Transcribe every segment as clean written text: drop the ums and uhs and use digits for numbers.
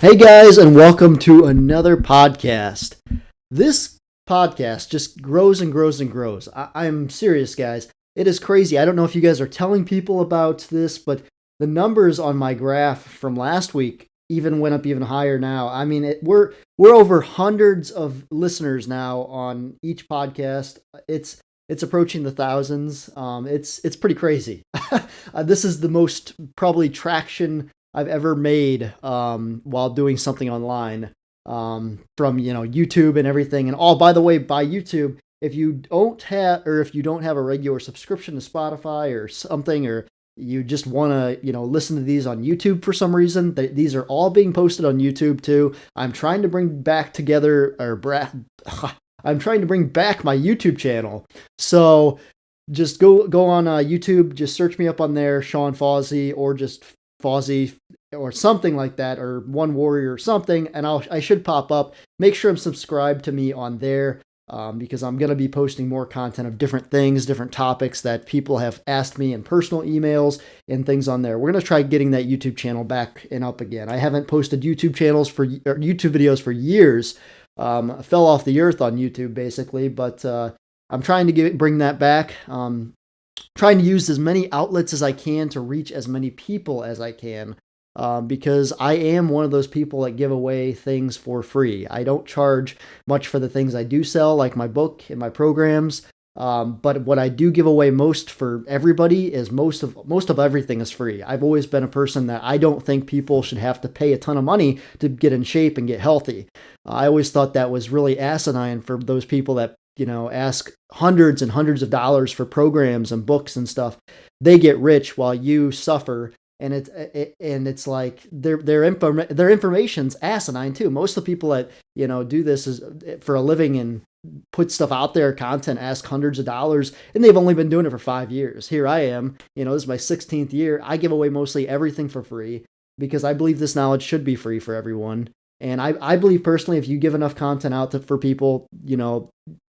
Hey guys, and welcome to another podcast. This podcast just grows and grows and grows. I'm serious, guys. It is crazy. I don't know if you guys are telling people about this, but the numbers on my graph from last week even went up even higher now. I mean, we're over hundreds of listeners now on each podcast. It's approaching the thousands. It's pretty crazy. This is the most probably traction I've ever made while doing something online from YouTube and everything. And all, by the way, by YouTube, if you don't have a regular subscription to Spotify or something, or you just want to listen to these on YouTube for some reason, these are all being posted on YouTube too. I'm trying to bring back I'm trying to bring back my YouTube channel. So just go on YouTube, just search me up on there, Sean Fawzy, or just Fawzy or something like that, or One Warrior or something, and I should pop up. Make sure I'm subscribed to me on there because I'm going to be posting more content of different things, different topics that people have asked me in personal emails and things on there. We're going to try getting that YouTube channel back and up again. I haven't posted YouTube videos for years. I fell off the earth on YouTube basically, but I'm trying to bring that back. Trying to use as many outlets as I can to reach as many people as I can, because I am one of those people that give away things for free. I don't charge much for the things I do sell, like my book and my programs. But what I do give away most for everybody is most of everything is free. I've always been a person that I don't think people should have to pay a ton of money to get in shape and get healthy. I always thought that was really asinine for those people that ask hundreds and hundreds of dollars for programs and books and stuff. They get rich while you suffer, and it's like their information's asinine too. Most of the people that do this is for a living and put stuff out there, content, ask hundreds of dollars, and they've only been doing it for 5 years. Here I am, this is my 16th year. I give away mostly everything for free because I believe this knowledge should be free for everyone. And I believe personally, if you give enough content out for people,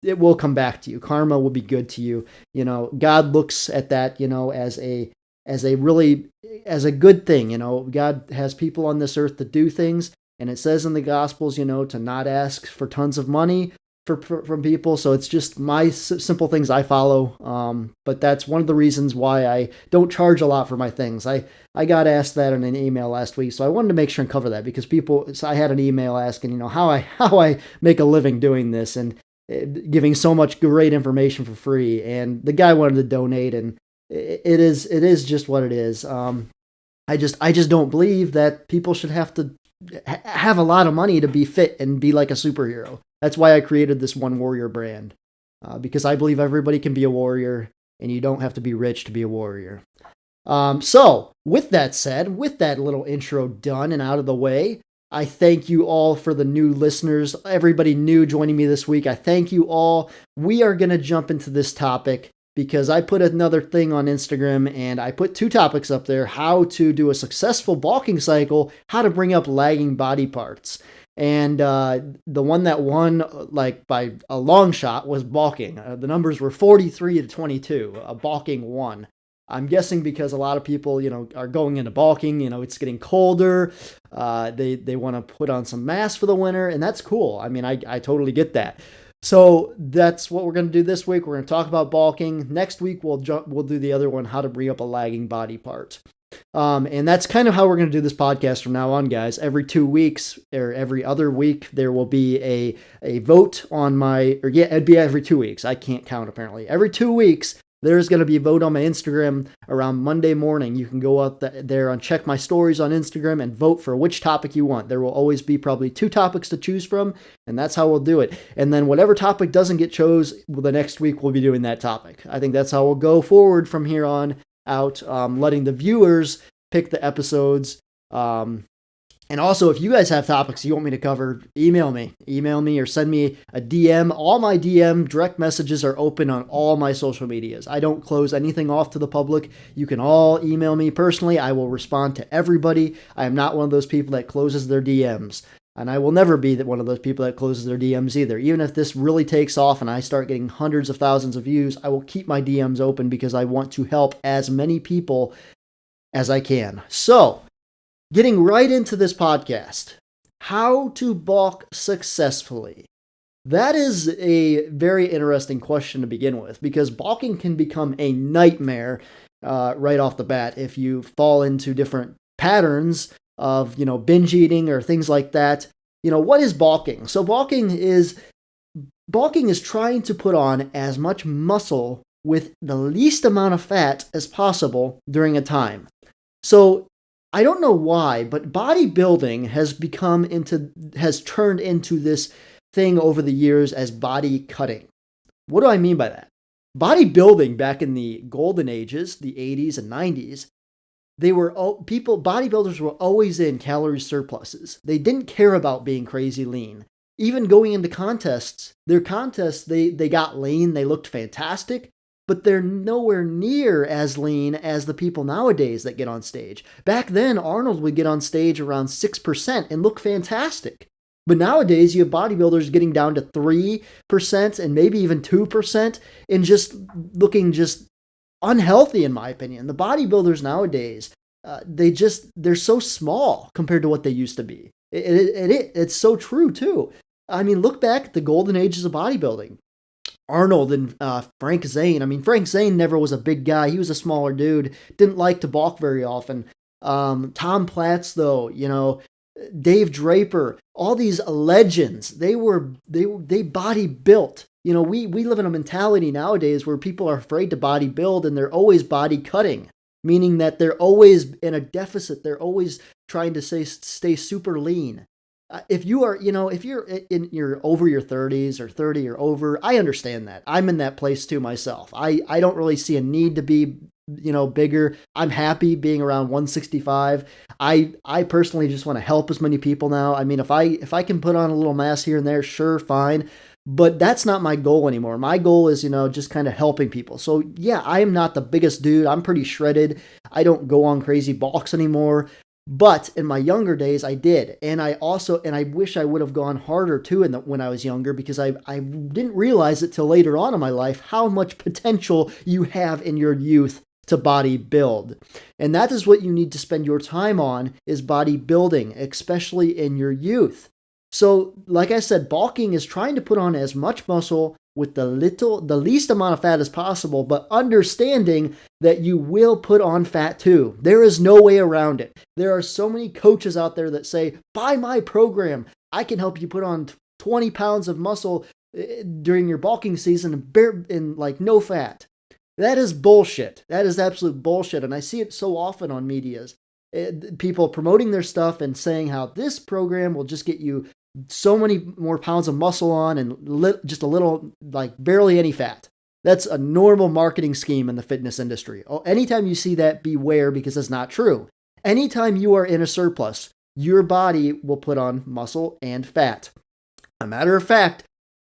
it will come back to you. Karma will be good to you. God looks at that, as a good thing. God has people on this earth to do things. And it says in the Gospels, to not ask for tons of money from people. So it's just my simple things I follow. But that's one of the reasons why I don't charge a lot for my things. I got asked that in an email last week, so I wanted to make sure and cover that because I had an email asking, how I make a living doing this and giving so much great information for free. And the guy wanted to donate, and it is just what it is. I just don't believe that people should have to have a lot of money to be fit and be like a superhero. That's why I created this One Warrior brand, because I believe everybody can be a warrior, and you don't have to be rich to be a warrior. So, with that said, with that little intro done and out of the way, I thank you all for the new listeners, everybody new joining me this week. I thank you all. We are going to jump into this topic because I put another thing on Instagram, and I put 2 topics up there: how to do a successful bulking cycle, how to bring up lagging body parts. And the one that won, like by a long shot, was bulking. The numbers were 43 to 22. Bulking won. I'm guessing because a lot of people, are going into bulking. It's getting colder. They want to put on some mass for the winter, and that's cool. I mean, I totally get that. So that's what we're going to do this week. We're going to talk about bulking. Next week we'll do the other one, how to bring up a lagging body part. And that's kind of how we're going to do this podcast from now on, guys. Every 2 weeks or every other week, there will be a vote on it'd be every 2 weeks. I can't count apparently. Every 2 weeks, there's going to be a vote on my Instagram around Monday morning. You can go out there and check my stories on Instagram and vote for which topic you want. There will always be probably 2 topics to choose from, and that's how we'll do it. And then whatever topic doesn't get chose, the next week we'll be doing that topic. I think that's how we'll go forward from here on out, letting the viewers pick the episodes. And also, if you guys have topics you want me to cover, email me or send me a DM. All my DM direct messages are open on all my social medias. I don't close anything off to the public. You can all email me personally. I will respond to everybody. I am not one of those people that closes their DMs. And I will never be one of those people that closes their DMs either. Even if this really takes off and I start getting hundreds of thousands of views, I will keep my DMs open because I want to help as many people as I can. So, getting right into this podcast. How to bulk successfully. That is a very interesting question to begin with, because bulking can become a nightmare right off the bat if you fall into different patterns of, binge eating or things like that. What is bulking? So bulking is trying to put on as much muscle with the least amount of fat as possible during a time. So I don't know why, but bodybuilding has turned into this thing over the years as body cutting. What do I mean by that? Bodybuilding back in the golden ages, the 80s and 90s, bodybuilders were always in calorie surpluses. They didn't care about being crazy lean. Even going into contests, they got lean, they looked fantastic, but they're nowhere near as lean as the people nowadays that get on stage. Back then, Arnold would get on stage around 6% and look fantastic. But nowadays, you have bodybuilders getting down to 3% and maybe even 2% and just looking just unhealthy, in my opinion. The bodybuilders nowadays, they're so small compared to what they used to be. It's so true, too. I mean, look back at the golden ages of bodybuilding. Arnold and Frank Zane. I mean, Frank Zane never was a big guy. He was a smaller dude. Didn't like to bulk very often. Tom Platz, though, Dave Draper, all these legends, they body built. We live in a mentality nowadays where people are afraid to body build and they're always body cutting, meaning that they're always in a deficit. They're always trying to stay super lean. If you're over your 30s or 30 or over, I understand that. I'm in that place too myself. I don't really see a need to be, bigger. I'm happy being around 165. I personally just want to help as many people now. I mean, if I can put on a little mass here and there, sure, fine. But that's not my goal anymore. My goal is, just kind of helping people. So yeah, I am not the biggest dude. I'm pretty shredded. I don't go on crazy bulks anymore. But in my younger days, I did. And I wish I would have gone harder too when I was younger, because I didn't realize it till later on in my life how much potential you have in your youth to body build. And that is what you need to spend your time on, is body building, especially in your youth. So like I said, bulking is trying to put on as much muscle with the least amount of fat as possible, but understanding that you will put on fat too. There is no way around it. There are so many coaches out there that say, buy my program. I can help you put on 20 pounds of muscle during your bulking season in like no fat. That is bullshit. That is absolute bullshit. And I see it so often on medias. People promoting their stuff and saying how this program will just get you so many more pounds of muscle on and just a little, like barely any fat. That's a normal marketing scheme in the fitness industry. Anytime you see that, beware, because it's not true. Anytime you are in a surplus, your body will put on muscle and fat. A matter of fact,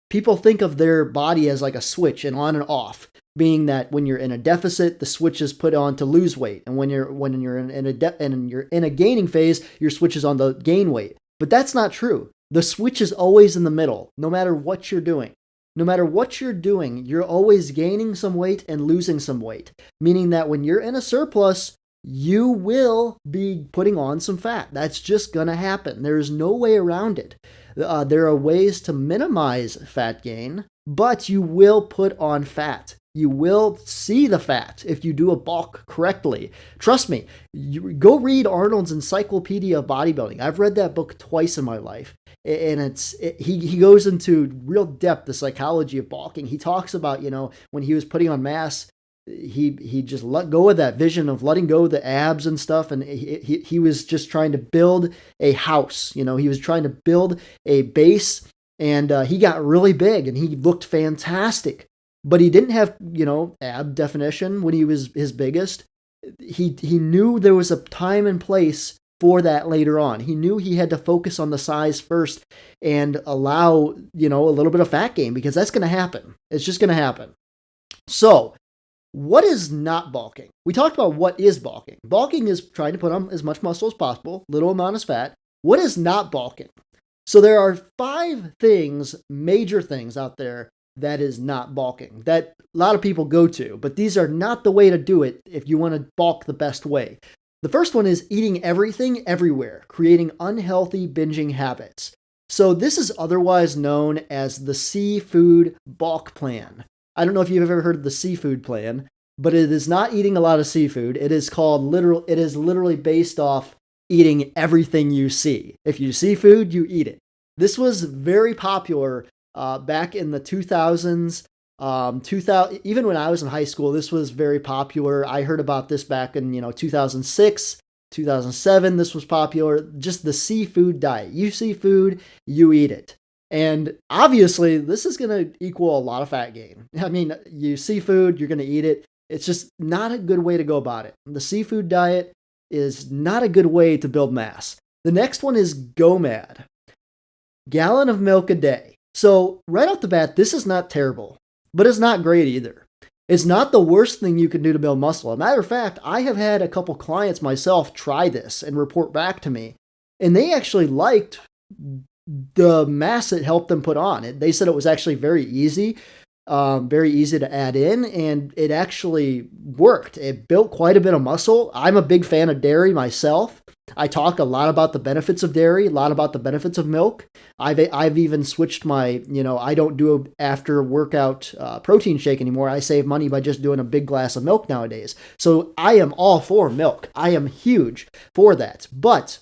people think of their body as like a switch and on and off, being that when you're in a deficit, the switch is put on to lose weight, and when you're in a gaining phase, your switch is on to gain weight. But that's not true. The switch is always in the middle, no matter what you're doing. No matter what you're doing, you're always gaining some weight and losing some weight, meaning that when you're in a surplus, you will be putting on some fat. That's just going to happen. There's no way around it. There are ways to minimize fat gain, but you will put on fat. You will see the fat if you do a bulk correctly. Trust me, go read Arnold's Encyclopedia of Bodybuilding. I've read that book twice in my life. And he goes into real depth the psychology of bulking. He talks about, when he was putting on mass, he just let go of that vision of letting go of the abs and stuff, and he was just trying to build a house. He was trying to build a base, and he got really big and he looked fantastic. But he didn't have, ab definition when he was his biggest. He knew there was a time and place for that later on. He knew he had to focus on the size first and allow, a little bit of fat gain, because that's going to happen. It's just going to happen. So, what is not bulking? We talked about what is bulking. Bulking is trying to put on as much muscle as possible, little amount of fat. What is not bulking? So there are 5 major things out there that is not bulking, that a lot of people go to, but these are not the way to do it if you want to bulk the best way. The first one is eating everything everywhere, creating unhealthy binging habits. So this is otherwise known as the seafood bulk plan. I don't know if you've ever heard of the seafood plan, but it is not eating a lot of seafood. It is literally based off eating everything you see. If you see food, you eat it. This was very popular back in the 2000s. 2000, even when I was in high school, this was very popular. I heard about this back in 2006, 2007. This was popular. Just the seafood diet. You see food, you eat it. And obviously, this is going to equal a lot of fat gain. I mean, you see food, you're going to eat it. It's just not a good way to go about it. The seafood diet is not a good way to build mass. The next one is GOMAD. Gallon of milk a day. So right off the bat, this is not terrible, but it's not great either. It's not the worst thing you can do to build muscle. As a matter of fact, I have had a couple clients myself try this and report back to me, and they actually liked the mass it helped them put on. They said it was actually very easy to add in, and it actually worked. It built quite a bit of muscle. I'm a big fan of dairy myself. I talk a lot about the benefits of dairy, a lot about the benefits of milk. I've even switched my, I don't do a after workout protein shake anymore. I save money by just doing a big glass of milk nowadays. So I am all for milk. I am huge for that. But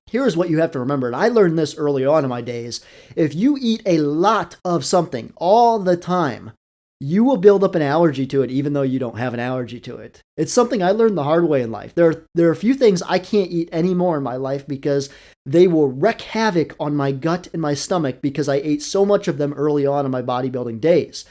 here's what you have to remember, and I learned this early on in my days. If you eat a lot of something all the time, you will build up an allergy to it even though you don't have an allergy to it. It's something I learned the hard way in life. There are a few things I can't eat anymore in my life because they will wreak havoc on my gut and my stomach because I ate so much of them early on in my bodybuilding days.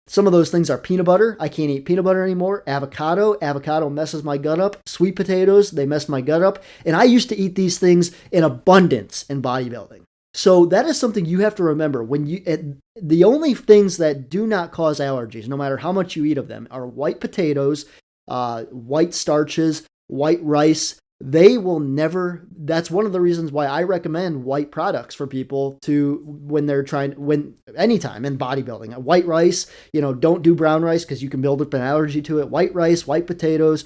Some of those things are peanut butter. I can't eat peanut butter anymore. Avocado messes my gut up. Sweet potatoes, they mess my gut up. And I used to eat these things in abundance in bodybuilding. So that is something you have to remember. The only things that do not cause allergies, no matter how much you eat of them, are white potatoes, white starches, white rice. They will never. That's one of the reasons why I recommend white products for people anytime in bodybuilding. White rice, don't do brown rice because you can build up an allergy to it. White rice, white potatoes,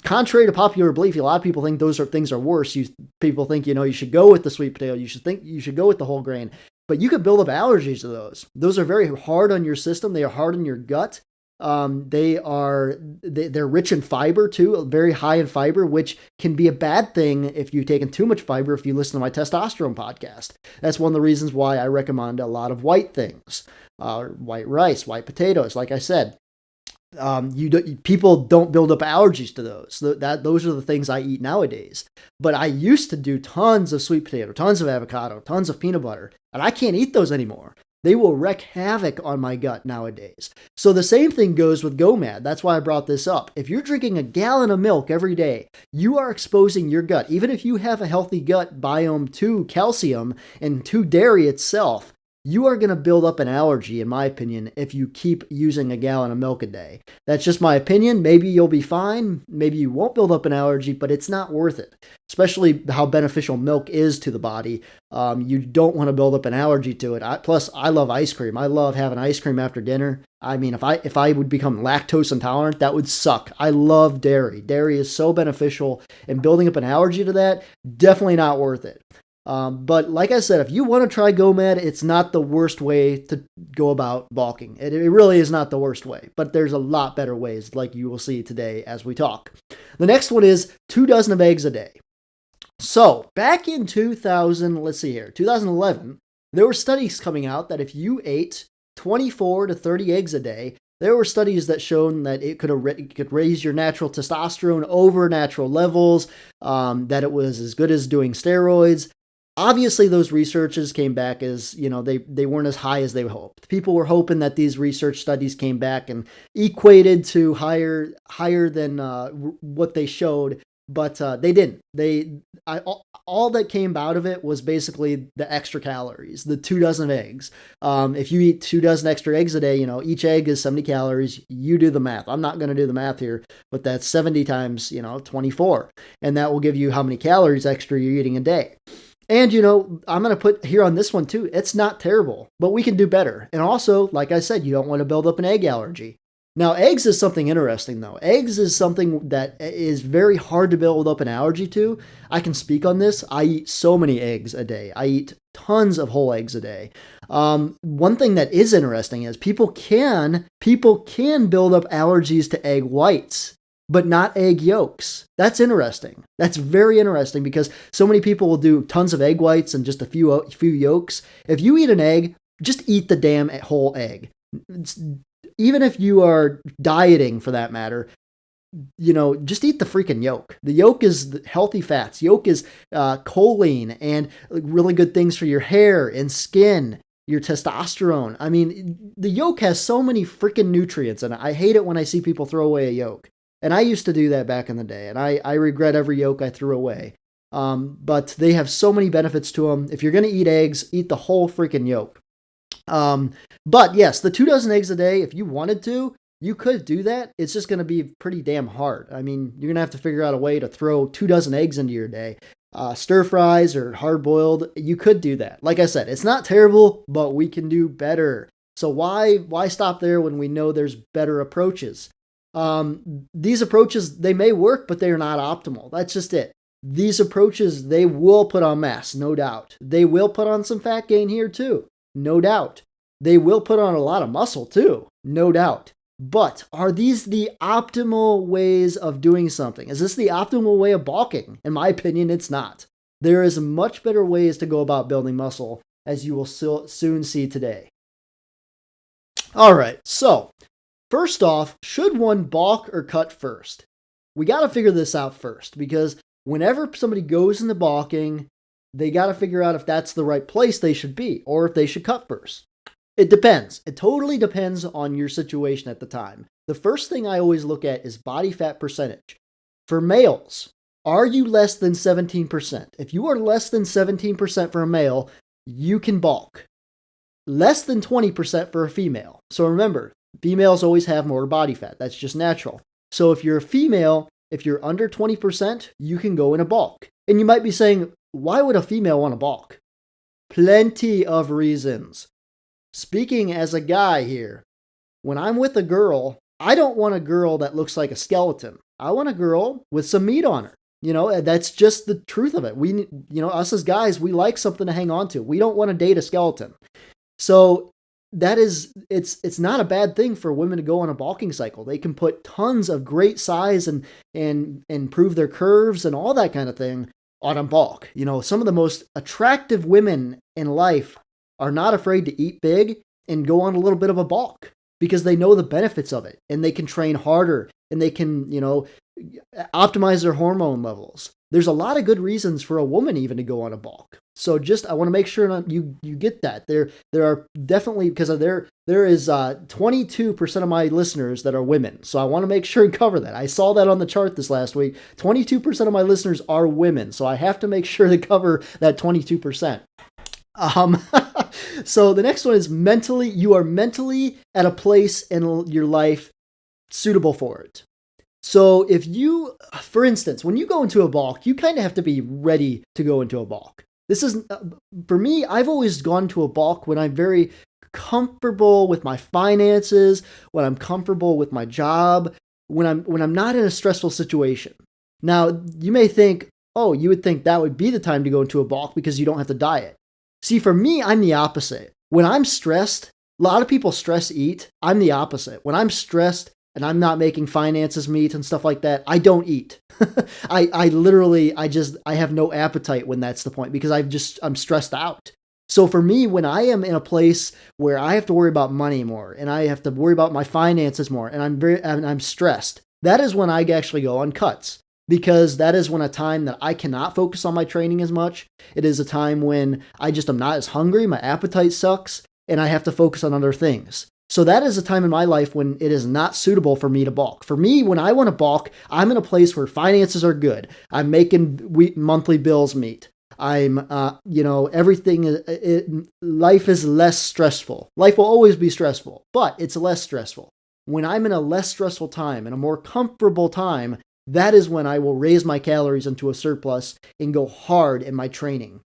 contrary to popular belief, a lot of people think those things are worse. People think, you should go with the sweet potato. You should go with the whole grain, but you could build up allergies to those. Those are very hard on your system. They are hard on your gut. They're rich in fiber too, very high in fiber, which can be a bad thing if you've taken too much fiber. If you listen to my testosterone podcast, that's one of the reasons why I recommend a lot of white things, white rice, white potatoes. Like I said, people don't build up allergies to those. Those are the things I eat nowadays. But I used to do tons of sweet potato, tons of avocado, tons of peanut butter, and I can't eat those anymore. They will wreak havoc on my gut nowadays. So the same thing goes with GOMAD. That's why I brought this up. If you're drinking a gallon of milk every day, you are exposing your gut. Even if you have a healthy gut biome to calcium and to dairy itself, you are going to build up an allergy, in my opinion, if you keep using a gallon of milk a day. That's just my opinion. Maybe you'll be fine. Maybe you won't build up an allergy, but it's not worth it, especially how beneficial milk is to the body. You don't want to build up an allergy to it. Plus, I love ice cream. I love having ice cream after dinner. I mean, if I would become lactose intolerant, that would suck. I love dairy. Dairy is so beneficial, and building up an allergy to that, definitely not worth it. But like I said, if you want to try GOMAD, it's not the worst way to go about bulking. It really is not the worst way, but there's a lot better ways, like you will see today as we talk. The next one is 2 dozen of eggs a day. So back in 2011, there were studies coming out that if you ate 24 to 30 eggs a day, there were studies that shown that it could raise your natural testosterone over natural levels, that it was as good as doing steroids. Obviously, those researches came back as, they weren't as high as they hoped. People were hoping that these research studies came back and equated to higher than what they showed, but they didn't. All that came out of it was basically the extra calories, the 2 dozen eggs. If you eat 2 dozen extra eggs a day, each egg is 70 calories. You do the math. I'm not going to do the math here, but that's 70 times, 24. And that will give you how many calories extra you're eating a day. And, I'm going to put here on this one too, it's not terrible, but we can do better. And also, like I said, you don't want to build up an egg allergy. Now, eggs is something interesting, though. Eggs is something that is very hard to build up an allergy to. I can speak on this. I eat so many eggs a day. I eat tons of whole eggs a day. One thing that is interesting is people can build up allergies to egg whites, but not egg yolks. That's interesting. That's very interesting because so many people will do tons of egg whites and just a few yolks. If you eat an egg, just eat the damn whole egg. Even if you are dieting for that matter, just eat the freaking yolk. The yolk is healthy fats. Yolk is choline and really good things for your hair and skin, your testosterone. I mean, the yolk has so many freaking nutrients, and I hate it when I see people throw away a yolk. And I used to do that back in the day, and I regret every yolk I threw away. But they have so many benefits to them. If you're going to eat eggs, eat the whole freaking yolk. But yes, the 2 dozen eggs a day, if you wanted to, you could do that. It's just going to be pretty damn hard. I mean, you're going to have to figure out a way to throw 2 dozen eggs into your day. Stir fries or hard boiled, you could do that. Like I said, it's not terrible, but we can do better. So why stop there when we know there's better approaches? These approaches, they may work, but they are not optimal. That's just it. These approaches, they will put on mass, no doubt. They will put on some fat gain here too. No doubt. They will put on a lot of muscle too, no doubt. But are these the optimal ways of doing something? Is this the optimal way of bulking? In my opinion, it's not. There is much better ways to go about building muscle, as you will soon see today. All right, so first off, should one bulk or cut first? We got to figure this out first, because whenever somebody goes into bulking, they got to figure out if that's the right place they should be, or if they should cut first. It depends. It totally depends on your situation at the time. The first thing I always look at is body fat percentage. For males, are you less than 17%? If you are less than 17% for a male, you can bulk. Less than 20% for a female. So remember, females always have more body fat. That's just natural. So if you're a female, if you're under 20%, you can go in a bulk. And you might be saying, why would a female want to bulk? Plenty of reasons. Speaking as a guy here, when I'm with a girl, I don't want a girl that looks like a skeleton. I want a girl with some meat on her. That's just the truth of it. Us as guys, we like something to hang on to. We don't want to date a skeleton. So it's not a bad thing for women to go on a bulking cycle. They can put tons of great size and improve their curves and all that kind of thing on a bulk. Some of the most attractive women in life are not afraid to eat big and go on a little bit of a bulk because they know the benefits of it, and they can train harder, and they can, optimize their hormone levels. There's a lot of good reasons for a woman even to go on a bulk. So I want to make sure you get that. There are definitely, because there is 22% of my listeners that are women. So I want to make sure and cover that. I saw that on the chart this last week. 22% of my listeners are women. So I have to make sure to cover that 22%. So the next one is you are mentally at a place in your life suitable for it. So if you, for instance, when you go into a bulk, you kind of have to be ready to go into a bulk. This is, for me, I've always gone to a bulk when I'm very comfortable with my finances, when I'm comfortable with my job, when I'm not in a stressful situation. Now, you may think, you would think that would be the time to go into a bulk because you don't have to diet. See, for me, I'm the opposite. When I'm stressed, a lot of people stress eat. I'm the opposite. When I'm stressed and I'm not making finances meet and stuff like that, I don't eat. I literally have no appetite when that's the point because I'm stressed out. So for me, when I am in a place where I have to worry about money more and I have to worry about my finances more and I'm stressed, that is when I actually go on cuts. Because that is when a time that I cannot focus on my training as much. It is a time when I'm not as hungry, my appetite sucks, and I have to focus on other things. So that is a time in my life when it is not suitable for me to bulk. For me, when I want to bulk, I'm in a place where finances are good. I'm making monthly bills meet. I'm, life is less stressful. Life will always be stressful, but it's less stressful. When I'm in a less stressful time, in a more comfortable time, that is when I will raise my calories into a surplus and go hard in my training.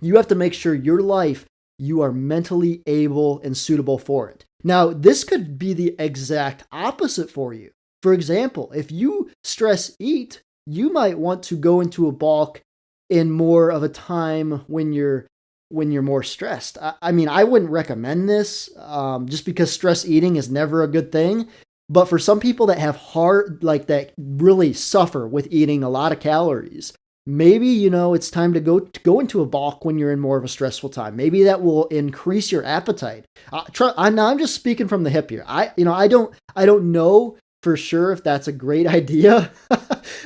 You have to make sure your life, you are mentally able and suitable for it. Now, this could be the exact opposite for you. For example, if you stress eat, you might want to go into a bulk in more of a time when you're more stressed. I mean, I wouldn't recommend this just because stress eating is never a good thing. But for some people that have that really suffer with eating a lot of calories, maybe, it's time to go into a bulk when you're in more of a stressful time. Maybe that will increase your appetite. I'm just speaking from the hip here. I don't know for sure if that's a great idea,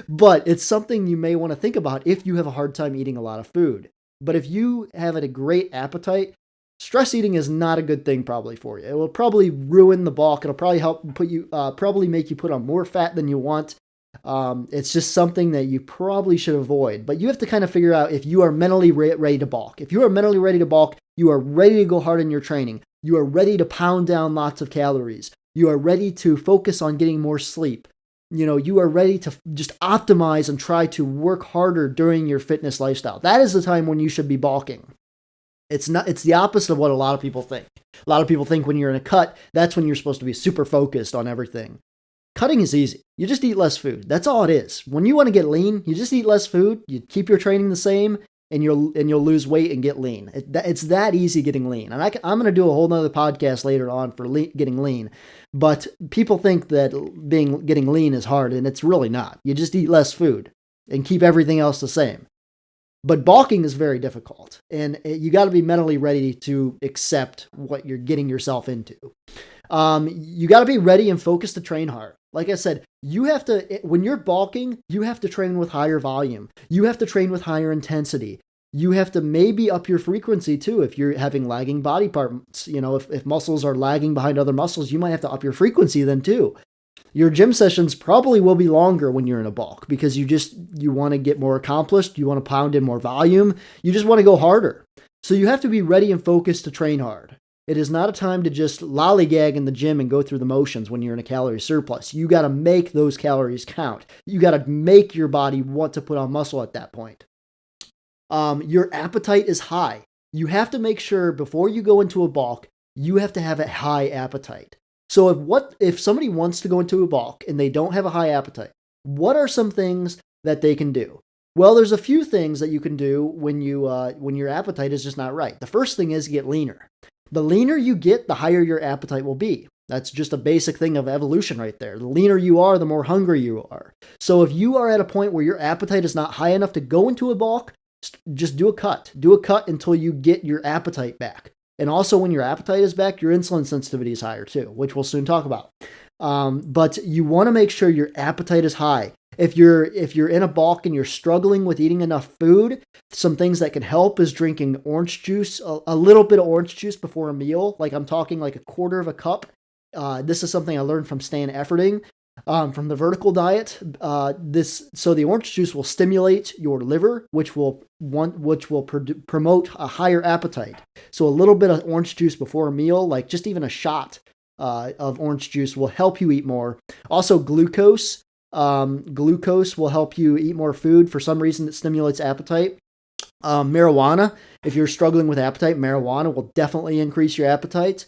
but it's something you may want to think about if you have a hard time eating a lot of food. But if you have a great appetite, stress eating is not a good thing probably for you. It will probably ruin the bulk. It'll probably probably make you put on more fat than you want. It's just something that you probably should avoid. But you have to kind of figure out if you are mentally ready to bulk. If you are mentally ready to bulk, you are ready to go hard in your training. You are ready to pound down lots of calories. You are ready to focus on getting more sleep. You are ready to just optimize and try to work harder during your fitness lifestyle. That is the time when you should be bulking. It's the opposite of what a lot of people think. A lot of people think when you're in a cut, that's when you're supposed to be super focused on everything. Cutting is easy. You just eat less food. That's all it is. When you want to get lean, you just eat less food. You keep your training the same, and you'll lose weight and get lean. It's that easy getting lean. And I'm going to do a whole nother podcast later on for getting lean. But people think that getting lean is hard, and it's really not. You just eat less food and keep everything else the same. But bulking is very difficult, and you got to be mentally ready to accept what you're getting yourself into. You got to be ready and focused to train hard. Like I said, when you're bulking, you have to train with higher volume. You have to train with higher intensity. You have to maybe up your frequency too. If you're having lagging body parts, if muscles are lagging behind other muscles, you might have to up your frequency then too. Your gym sessions probably will be longer when you're in a bulk because you want to get more accomplished. You want to pound in more volume. You just want to go harder. So you have to be ready and focused to train hard. It is not a time to just lollygag in the gym and go through the motions when you're in a calorie surplus. You got to make those calories count. You got to make your body want to put on muscle at that point. Your appetite is high. You have to make sure before you go into a bulk, you have to have a high appetite. So if somebody wants to go into a bulk and they don't have a high appetite, what are some things that they can do? Well, there's a few things that you can do when your appetite is just not right. The first thing is get leaner. The leaner you get, the higher your appetite will be. That's just a basic thing of evolution right there. The leaner you are, the more hungry you are. So if you are at a point where your appetite is not high enough to go into a bulk, just do a cut. Do a cut until you get your appetite back. And also when your appetite is back, your insulin sensitivity is higher too, which we'll soon talk about. But you want to make sure your appetite is high. If you're in a bulk and you're struggling with eating enough food, some things that can help is drinking orange juice, a little bit of orange juice before a meal. Like I'm talking like a quarter of a cup. This is something I learned from Stan Efferding from the Vertical Diet. So the orange juice will stimulate your liver, which will promote a higher appetite. So a little bit of orange juice before a meal, like just even a shot of orange juice, will help you eat more. Also, glucose. Glucose will help you eat more food. For some reason, it stimulates appetite. Marijuana. If you're struggling with appetite, marijuana will definitely increase your appetite.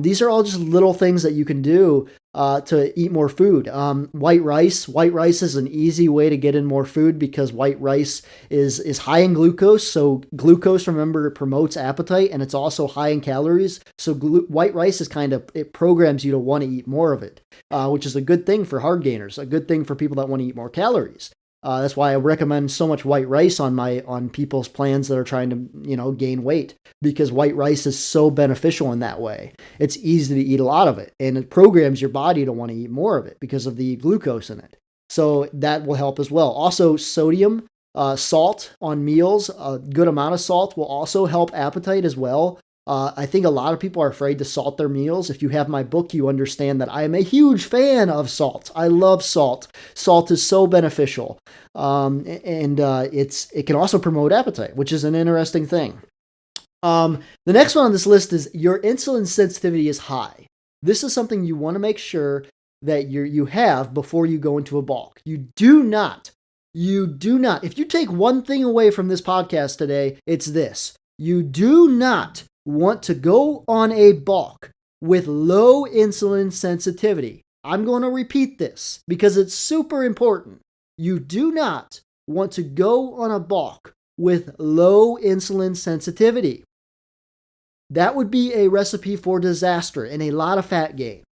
These are all just little things that you can do to eat more food. White rice. White rice is an easy way to get in more food because white rice is high in glucose. So glucose, remember, promotes appetite, and it's also high in calories. So white rice it programs you to want to eat more of it, which is a good thing for hard gainers, a good thing for people that want to eat more calories. That's why I recommend so much white rice on people's plans that are trying to, gain weight, because white rice is so beneficial in that way. It's easy to eat a lot of it, and it programs your body to want to eat more of it because of the glucose in it. So that will help as well. Also, sodium, salt on meals, a good amount of salt will also help appetite as well. I think a lot of people are afraid to salt their meals. If you have my book, you understand that I am a huge fan of salt. I love salt. Salt is so beneficial. It can also promote appetite, which is an interesting thing. The next one on this list is your insulin sensitivity is high. This is something you want to make sure that you have before you go into a bulk. You do not. If you take one thing away from this podcast today, it's this. You do not want to go on a bulk with low insulin sensitivity. I'm going to repeat this because it's super important. You do not want to go on a bulk with low insulin sensitivity. That would be a recipe for disaster and a lot of fat gain.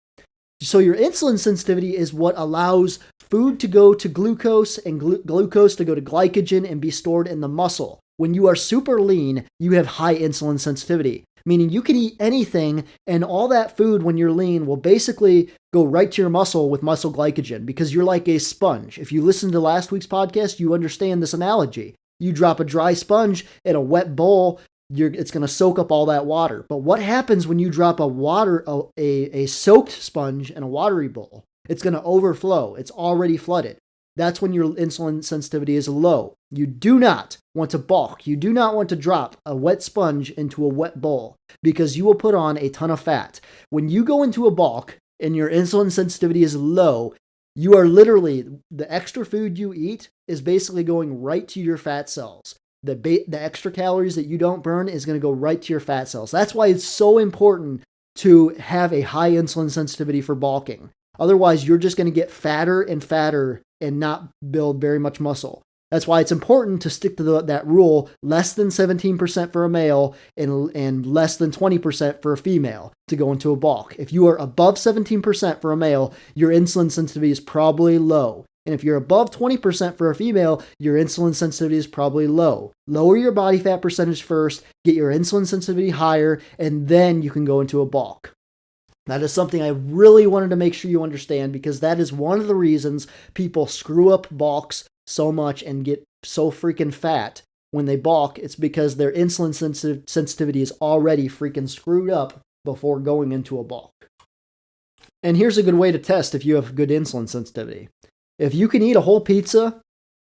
So your insulin sensitivity is what allows food to go to glucose and glucose to go to glycogen and be stored in the muscle. When you are super lean, you have high insulin sensitivity, meaning you can eat anything and all that food when you're lean will basically go right to your muscle with muscle glycogen because you're like a sponge. If you listen to last week's podcast, you understand this analogy. You drop a dry sponge in a wet bowl, it's going to soak up all that water. But what happens when you drop a soaked sponge in a watery bowl? It's going to overflow. It's already flooded. That's when your insulin sensitivity is low. You do not want to bulk. You do not want to drop a wet sponge into a wet bowl because you will put on a ton of fat. When you go into a bulk and your insulin sensitivity is low, you are literally, the extra food you eat is basically going right to your fat cells. The extra calories that you don't burn is going to go right to your fat cells. That's why it's so important to have a high insulin sensitivity for bulking. Otherwise, you're just going to get fatter and fatter and not build very much muscle. That's why it's important to stick to that rule, less than 17% for a male and less than 20% for a female to go into a bulk. If you are above 17% for a male, your insulin sensitivity is probably low. And if you're above 20% for a female, your insulin sensitivity is probably low. Lower your body fat percentage first, get your insulin sensitivity higher, and then you can go into a bulk. That is something I really wanted to make sure you understand because that is one of the reasons people screw up bulks so much and get so freaking fat when they bulk. It's because their insulin sensitivity is already freaking screwed up before going into a bulk. And here's a good way to test if you have good insulin sensitivity. If you can eat a whole pizza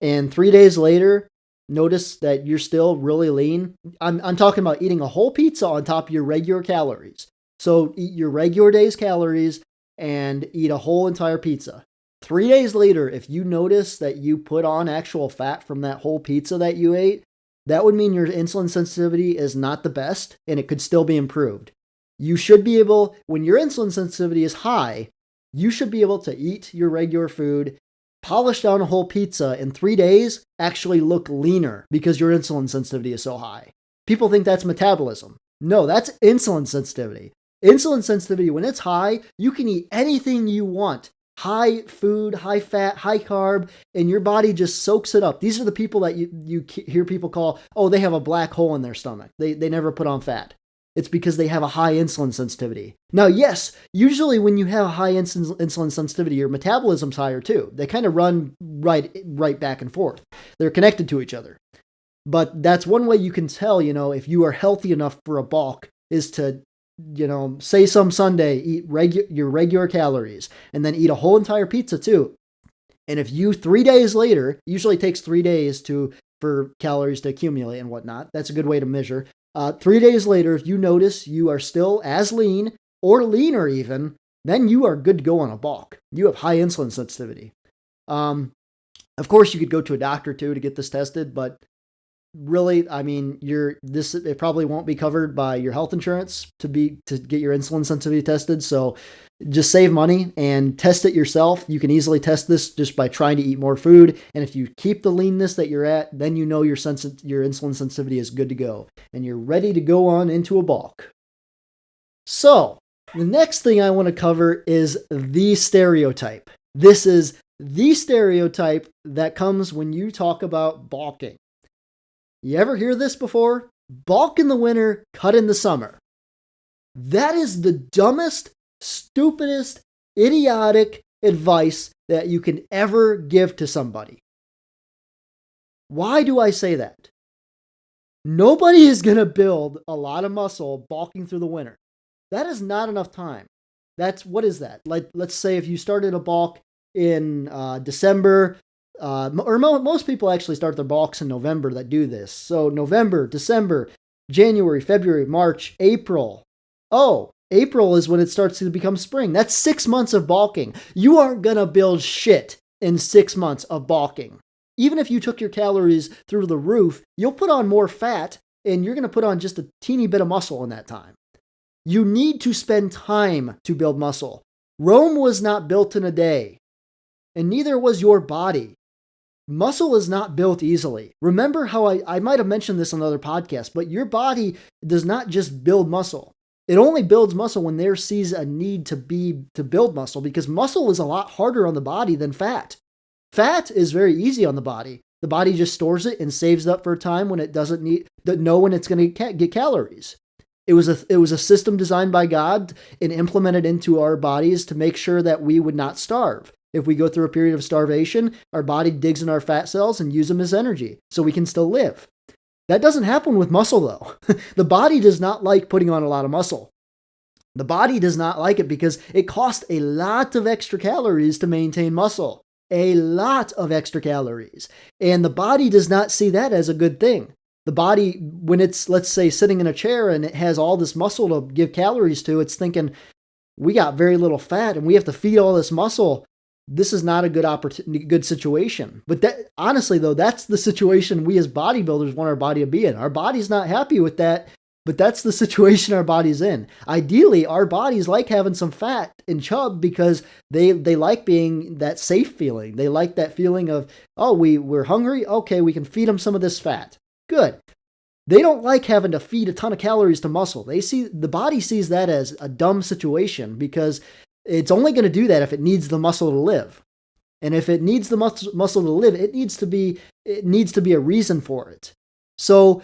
and 3 days later notice that you're still really lean, I'm talking about eating a whole pizza on top of your regular calories. So eat your regular day's calories and eat a whole entire pizza. 3 days later, if you notice that you put on actual fat from that whole pizza that you ate, that would mean your insulin sensitivity is not the best and it could still be improved. You should be able, when your insulin sensitivity is high, you should be able to eat your regular food, polish down a whole pizza in 3 days, actually look leaner because your insulin sensitivity is so high. People think that's metabolism. No, that's insulin sensitivity. Insulin sensitivity, when it's high, you can eat anything you want. High food, high fat, high carb, and your body just soaks it up. These are the people that you hear people call, oh, they have a black hole in their stomach. They never put on fat. It's because they have a high insulin sensitivity. Now, yes, usually when you have a high insulin sensitivity, your metabolism's higher too. They kind of run right back and forth. They're connected to each other. But that's one way you can tell, if you are healthy enough for a bulk is to, say some Sunday, eat your regular calories and then eat a whole entire pizza too. And if you 3 days later, usually takes 3 days for calories to accumulate and whatnot. That's a good way to measure. 3 days later, if you notice you are still as lean or leaner even, then you are good to go on a bulk. You have high insulin sensitivity. Of course, you could go to a doctor too to get this tested, but really, I mean, it probably won't be covered by your health insurance to get your insulin sensitivity tested. So just save money and test it yourself. You can easily test this just by trying to eat more food. And if you keep the leanness that you're at, then your insulin sensitivity is good to go and you're ready to go on into a bulk. So the next thing I want to cover is the stereotype. This is the stereotype that comes when you talk about bulking. You ever hear this before? Bulk in the winter, cut in the summer. That is the dumbest, stupidest, idiotic advice that you can ever give to somebody. Why do I say that? Nobody is going to build a lot of muscle bulking through the winter. That is not enough time. What is that? Like, let's say if you started a bulk in December, most people actually start their bulks in November that do this. So November, December, January, February, March, April. Oh, April is when it starts to become spring. That's 6 months of bulking. You aren't going to build shit in 6 months of bulking. Even if you took your calories through the roof, you'll put on more fat and you're going to put on just a teeny bit of muscle in that time. You need to spend time to build muscle. Rome was not built in a day, and neither was your body. Muscle is not built easily. Remember how I might have mentioned this on another podcast, but your body does not just build muscle. It only builds muscle when there sees a need to build muscle, because muscle is a lot harder on the body than fat. Fat is very easy on the body. The body just stores it and saves it up for a time when it doesn't know when it's going to get calories. It was a system designed by God and implemented into our bodies to make sure that we would not starve. If we go through a period of starvation, our body digs in our fat cells and use them as energy so we can still live. That doesn't happen with muscle, though. The body does not like putting on a lot of muscle. The body does not like it because it costs a lot of extra calories to maintain muscle. A lot of extra calories. And the body does not see that as a good thing. The body, when it's, let's say, sitting in a chair and it has all this muscle to give calories to, it's thinking, we got very little fat and we have to feed all this muscle. This is not a good situation. But that, honestly, though, that's the situation we as bodybuilders want our body to be in. Our body's not happy with that, but that's the situation our body's in. Ideally, our bodies like having some fat and chub because they like being that safe feeling. They like that feeling of, oh, we're hungry. Okay, we can feed them some of this fat. Good. They don't like having to feed a ton of calories to muscle. The body sees that as a dumb situation because it's only going to do that if it needs the muscle to live. And if it needs the muscle to live, it needs to be a reason for it. So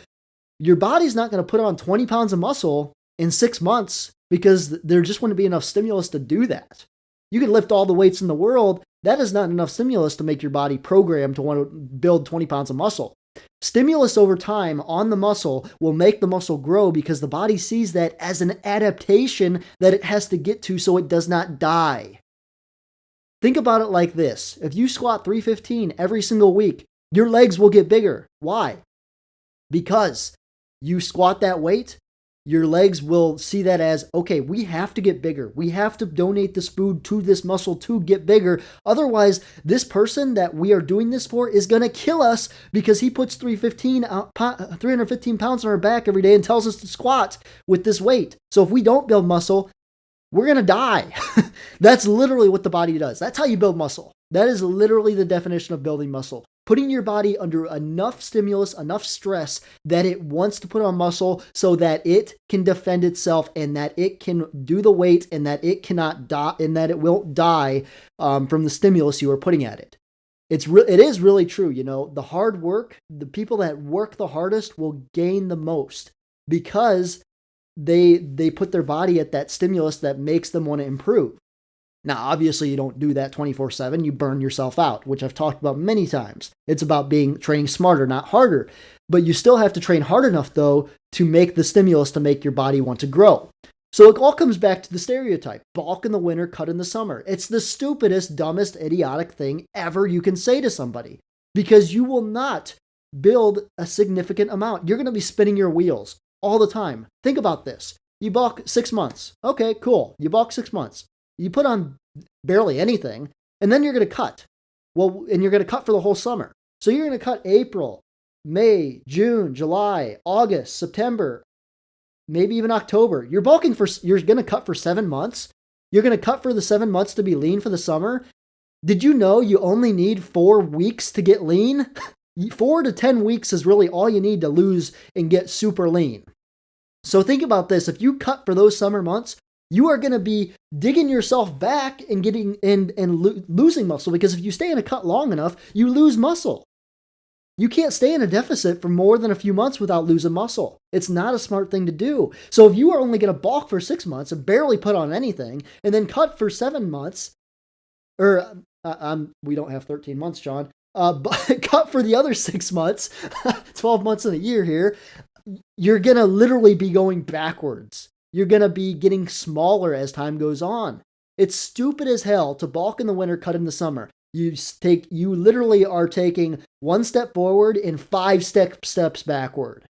your body's not going to put on 20 pounds of muscle in 6 months because there just wouldn't be enough stimulus to do that. You could lift all the weights in the world. That is not enough stimulus to make your body programmed to want to build 20 pounds of muscle. Stimulus over time on the muscle will make the muscle grow because the body sees that as an adaptation that it has to get to so it does not die. Think about it like this. If you squat 315 every single week, your legs will get bigger. Why? Because you squat that weight, your legs will see that as, okay, we have to get bigger. We have to donate this food to this muscle to get bigger. Otherwise, this person that we are doing this for is going to kill us because he puts 315 pounds on our back every day and tells us to squat with this weight. So if we don't build muscle, we're going to die. That's literally what the body does. That's how you build muscle. That is literally the definition of building muscle. Putting your body under enough stimulus, enough stress that it wants to put on muscle so that it can defend itself and that it can do the weight and that it cannot die and that it won't die from the stimulus you are putting at it. It is really true. You know, the hard work, the people that work the hardest will gain the most because they put their body at that stimulus that makes them want to improve. Now, obviously, you don't do that 24/7. You burn yourself out, which I've talked about many times. It's about training smarter, not harder. But you still have to train hard enough, though, to make the stimulus to make your body want to grow. So it all comes back to the stereotype. Bulk in the winter, cut in the summer. It's the stupidest, dumbest, idiotic thing ever you can say to somebody. Because you will not build a significant amount. You're going to be spinning your wheels all the time. Think about this. You bulk 6 months. Okay, cool. You bulk 6 months. You put on barely anything, and then you're going to cut. Well, and you're going to cut for the whole summer. So you're going to cut April, May, June, July, August, September, maybe even October. You're going to cut for 7 months. You're going to cut for the 7 months to be lean for the summer. Did you know you only need 4 weeks to get lean? 4 to 10 weeks is really all you need to lose and get super lean. So think about this. If you cut for those summer months, you are going to be digging yourself back and getting and losing muscle, because if you stay in a cut long enough, you lose muscle. You can't stay in a deficit for more than a few months without losing muscle. It's not a smart thing to do. So if you are only going to bulk for 6 months and barely put on anything, and then cut for 7 months, or we don't have 13 months, John, but cut for the other 6 months, 12 months in a year here, you're going to literally be going backwards. You're going to be getting smaller as time goes on. It's stupid as hell to bulk in the winter, cut in the summer. You literally are taking 1 step forward and 5 steps backward.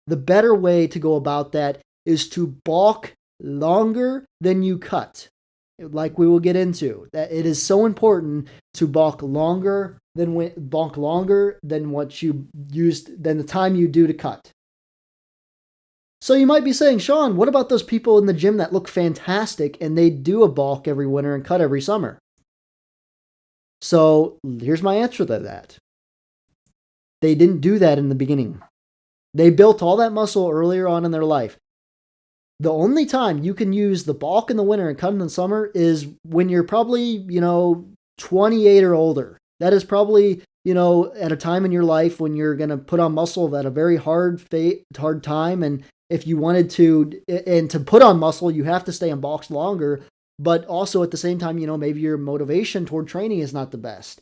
The better way to go about that is to bulk longer than you cut. Like we will get into, that it is so important to bulk longer than what you used than the time you do to cut. So you might be saying, Sean, what about those people in the gym that look fantastic and they do a bulk every winter and cut every summer? So here's my answer to that. They didn't do that in the beginning. They built all that muscle earlier on in their life. The only time you can use the bulk in the winter and cut in the summer is when you're probably, 28 or older. That is probably, at a time in your life when you're going to put on muscle at a very hard time. And if you wanted to put on muscle, you have to stay in bulks longer. But also at the same time, maybe your motivation toward training is not the best.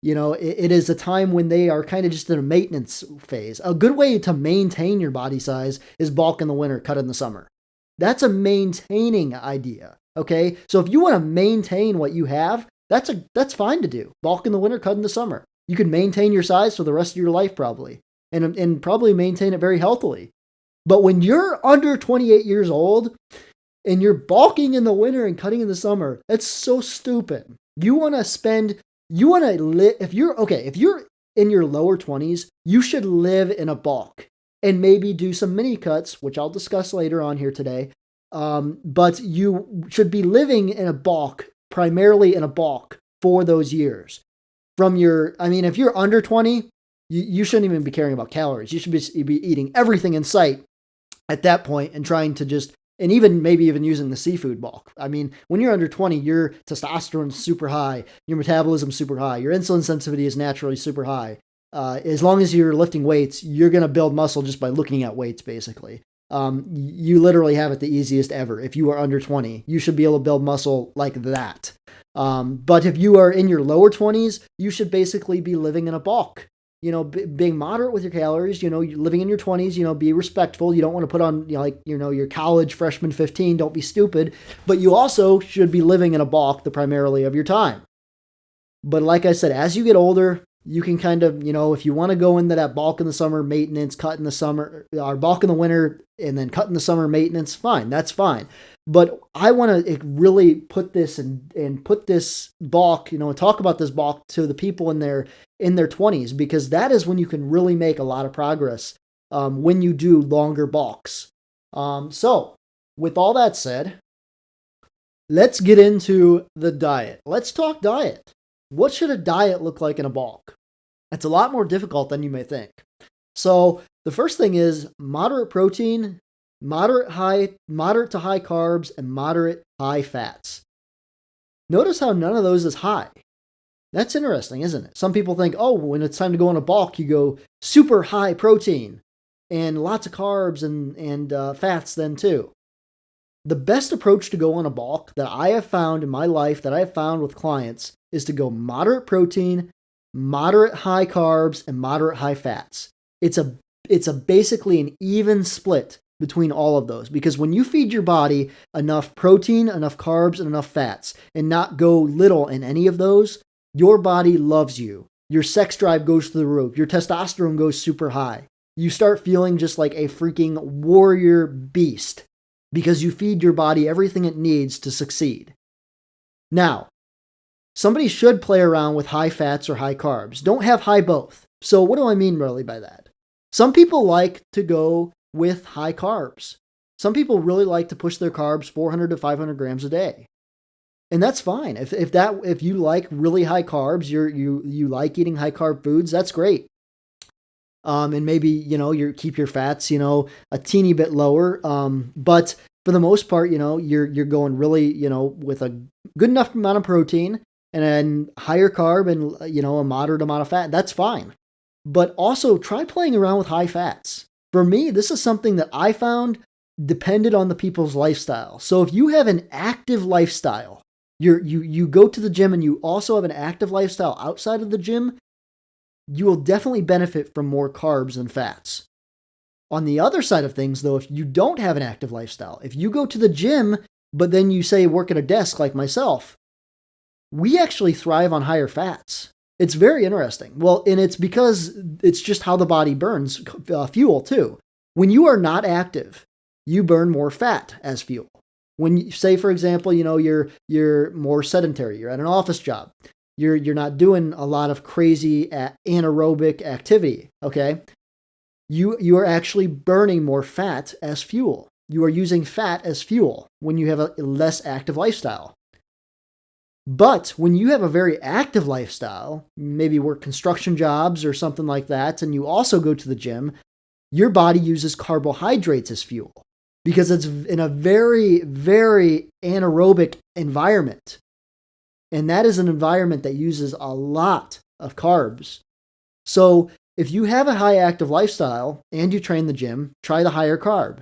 It is a time when they are kind of just in a maintenance phase. A good way to maintain your body size is bulk in the winter, cut in the summer. That's a maintaining idea. Okay. So if you want to maintain what you have, that's fine to do. Bulk in the winter, cut in the summer. You can maintain your size for the rest of your life probably, and probably maintain it very healthily. But when you're under 28 years old and you're bulking in the winter and cutting in the summer, that's so stupid. If you're in your lower 20s, you should live in a bulk and maybe do some mini cuts, which I'll discuss later on here today. But you should be living in a bulk, primarily in a bulk for those years. If you're under 20, you shouldn't even be caring about calories. You should be eating everything in sight at that point and trying to and maybe even using the seafood bulk. When you're under 20, your testosterone's super high, your metabolism's super high, your insulin sensitivity is naturally super high. As long as you're lifting weights, you're going to build muscle just by looking at weights, basically. You literally have it the easiest ever. If you are under 20, you should be able to build muscle like that. But if you are in your lower 20s, you should basically be living in a bulk. Being moderate with your calories, you're living in your 20s, be respectful. You don't want to put on, your college freshman 15. Don't be stupid. But you also should be living in a bulk the primarily of your time. But like I said, as you get older, you can kind of, if you want to go into that bulk in the summer maintenance, cut in the summer, or bulk in the winter, and then cut in the summer maintenance, fine. That's fine. But I want to really put this and put this bulk, and talk about this bulk to the people in their 20s, because that is when you can really make a lot of progress when you do longer bulks. So with all that said, let's get into the diet. Let's talk diet. What should a diet look like in a bulk? It's a lot more difficult than you may think. So the first thing is moderate protein, moderate to high carbs, and moderate high fats. Notice how none of those is high. That's interesting, isn't it? Some people think, when it's time to go on a bulk, you go super high protein and lots of carbs and fats then too. The best approach to go on a bulk that I have found in my life, that I have found with clients, is to go moderate protein, moderate high carbs, and moderate high fats. It's a basically an even split between all of those, because when you feed your body enough protein, enough carbs, and enough fats, and not go little in any of those, your body loves you. Your sex drive goes through the roof. Your testosterone goes super high. You start feeling just like a freaking warrior beast because you feed your body everything it needs to succeed. Now, somebody should play around with high fats or high carbs. Don't have high both. So what do I mean really by that? Some people like to go with high carbs. Some people really like to push their carbs 400 to 500 grams a day. And that's fine. If you like really high carbs, you like eating high carb foods, that's great. And maybe, you keep your fats, a teeny bit lower. But for the most part, you're going really, with a good enough amount of protein and then higher carb and, a moderate amount of fat. That's fine. But also try playing around with high fats. For me, this is something that I found depended on the people's lifestyle. So if you have an active lifestyle, you go to the gym and you also have an active lifestyle outside of the gym, you will definitely benefit from more carbs than fats. On the other side of things, though, if you don't have an active lifestyle, if you go to the gym, but then you say work at a desk like myself, we actually thrive on higher fats. It's very interesting. Well, and it's because it's just how the body burns fuel too. When you are not active, you burn more fat as fuel. When you say, for example, you're more sedentary, you're at an office job, you're not doing a lot of crazy anaerobic activity, okay? you are actually burning more fat as fuel. You are using fat as fuel when you have a less active lifestyle. But when you have a very active lifestyle, maybe work construction jobs or something like that, and you also go to the gym, your body uses carbohydrates as fuel because it's in a very, very anaerobic environment. And that is an environment that uses a lot of carbs. So if you have a high active lifestyle and you train the gym, try the higher carb.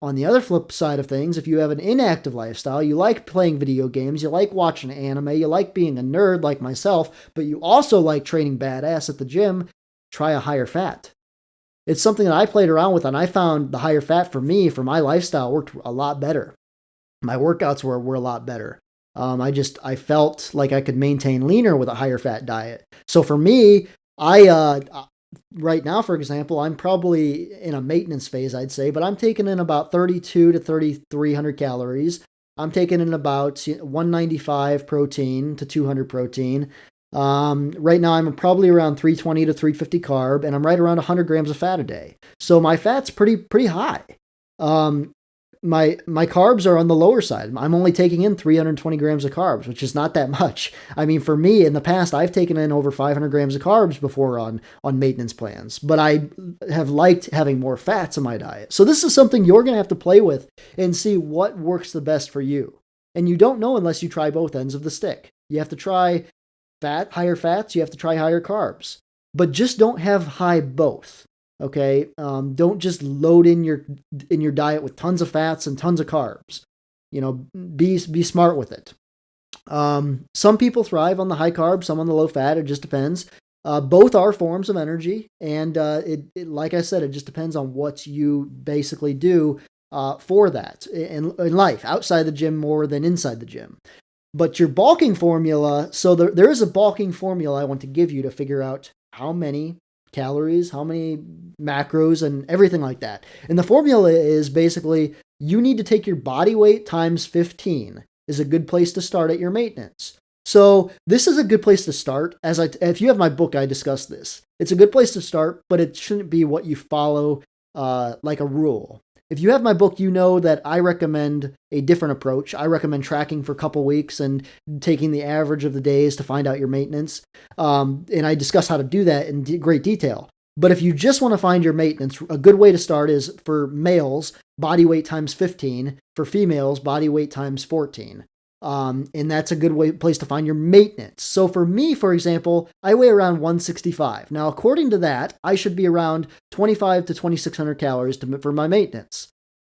On the other flip side of things, if you have an inactive lifestyle, you like playing video games, you like watching anime, you like being a nerd like myself, but you also like training badass at the gym, try a higher fat. It's something that I played around with, and I found the higher fat for me, for my lifestyle, worked a lot better. My workouts were a lot better. I felt like I could maintain leaner with a higher fat diet. So for me, right now, for example, I'm probably in a maintenance phase, I'd say, but I'm taking in about 32 to 3,300 calories. I'm taking in about 195 protein to 200 protein. Right now, I'm probably around 320 to 350 carb, and I'm right around 100 grams of fat a day. So my fat's pretty high. My carbs are on the lower side. I'm only taking in 320 grams of carbs, which is not that much. I mean, for me, in the past, I've taken in over 500 grams of carbs before on maintenance plans, but I have liked having more fats in my diet. So this is something you're going to have to play with and see what works the best for you. And you don't know unless you try both ends of the stick. You have to try higher fats, you have to try higher carbs, but just don't have high both. Okay, don't just load in your diet with tons of fats and tons of carbs. You know, be smart with it. Some people thrive on the high carb, some on the low fat. It just depends. Both are forms of energy, and like I said, it just depends on what you basically do for that in life, outside the gym more than inside the gym. But your bulking formula, so there is a bulking formula I want to give you to figure out how many calories, how many macros, and everything like that. And the formula is basically you need to take your body weight times 15 is a good place to start at your maintenance. So this is a good place to start. If you have my book, I discuss this. It's a good place to start, but it shouldn't be what you follow like a rule. If you have my book, you know that I recommend a different approach. I recommend tracking for a couple weeks and taking the average of the days to find out your maintenance. And I discuss how to do that in great detail. But if you just want to find your maintenance, a good way to start is for males, body weight times 15. For females, body weight times 14. And that's a good place to find your maintenance. So for me, for example, I weigh around 165. Now, according to that, I should be around 25 to 2,600 calories for my maintenance.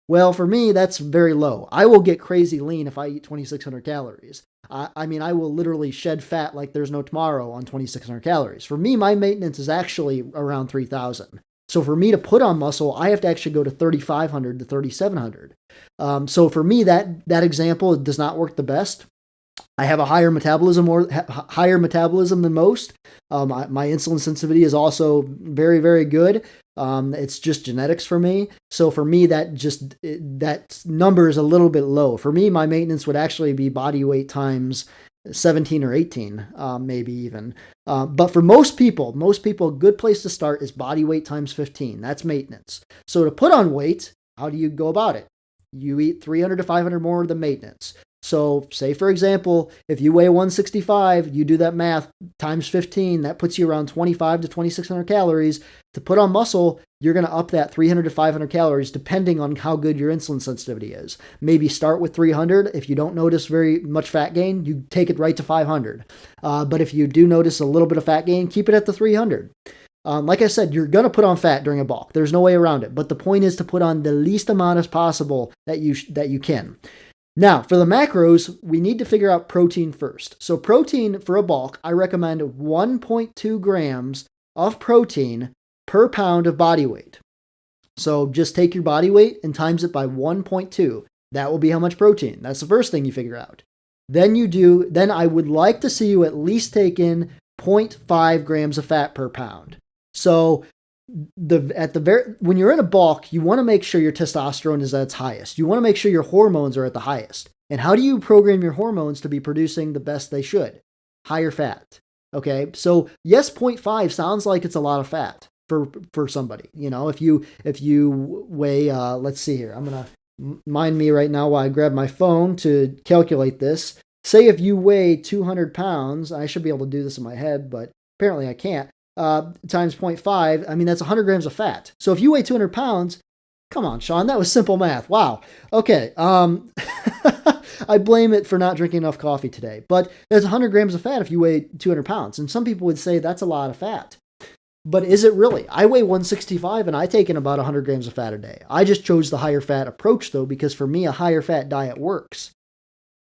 Well, for me, that's very low. I will get crazy lean if I eat 2,600 calories. I mean, I will literally shed fat like there's no tomorrow on 2,600 calories. For me, my maintenance is actually around 3,000. So for me to put on muscle, I have to actually go to 3,500 to 3,700. So for me, that example does not work the best. I have a higher metabolism than most. My insulin sensitivity is also very, very good. It's just genetics for me. So for me, that number is a little bit low. For me, my maintenance would actually be body weight times 17 or 18, maybe even. But for most people, a good place to start is body weight times 15. That's maintenance. So to put on weight, how do you go about it? You eat 300 to 500 more than maintenance. So say, for example, if you weigh 165, you do that math times 15, that puts you around 25 to 2,600 calories. To put on muscle, you're going to up that 300 to 500 calories depending on how good your insulin sensitivity is. Maybe start with 300. If you don't notice very much fat gain, you take it right to 500. But if you do notice a little bit of fat gain, keep it at the 300. Like I said, you're going to put on fat during a bulk. There's no way around it. But the point is to put on the least amount as possible that you can. Now, for the macros, we need to figure out protein first. So protein for a bulk, I recommend 1.2 grams of protein per pound of body weight. So just take your body weight and times it by 1.2. That will be how much protein. That's the first thing you figure out. Then I would like to see you at least take in 0.5 grams of fat per pound. So when you're in a bulk, you want to make sure your testosterone is at its highest. You want to make sure your hormones are at the highest. And how do you program your hormones to be producing the best they should? Higher fat. Okay, so yes, 0.5 sounds like it's a lot of fat. for somebody. If you weigh, let's see here, I'm gonna mind me right now while I grab my phone to calculate this. Say if you weigh 200 pounds, I should be able to do this in my head, but apparently I can't. Times 0.5, I mean, that's 100 grams of fat. So if you weigh 200 pounds, come on, Sean, that was simple math. Wow. Okay. I blame it for not drinking enough coffee today, but there's 100 grams of fat if you weigh 200 pounds. And some people would say that's a lot of fat. But is it really? I weigh 165 and I take in about 100 grams of fat a day. I just chose the higher fat approach though, because for me, a higher fat diet works.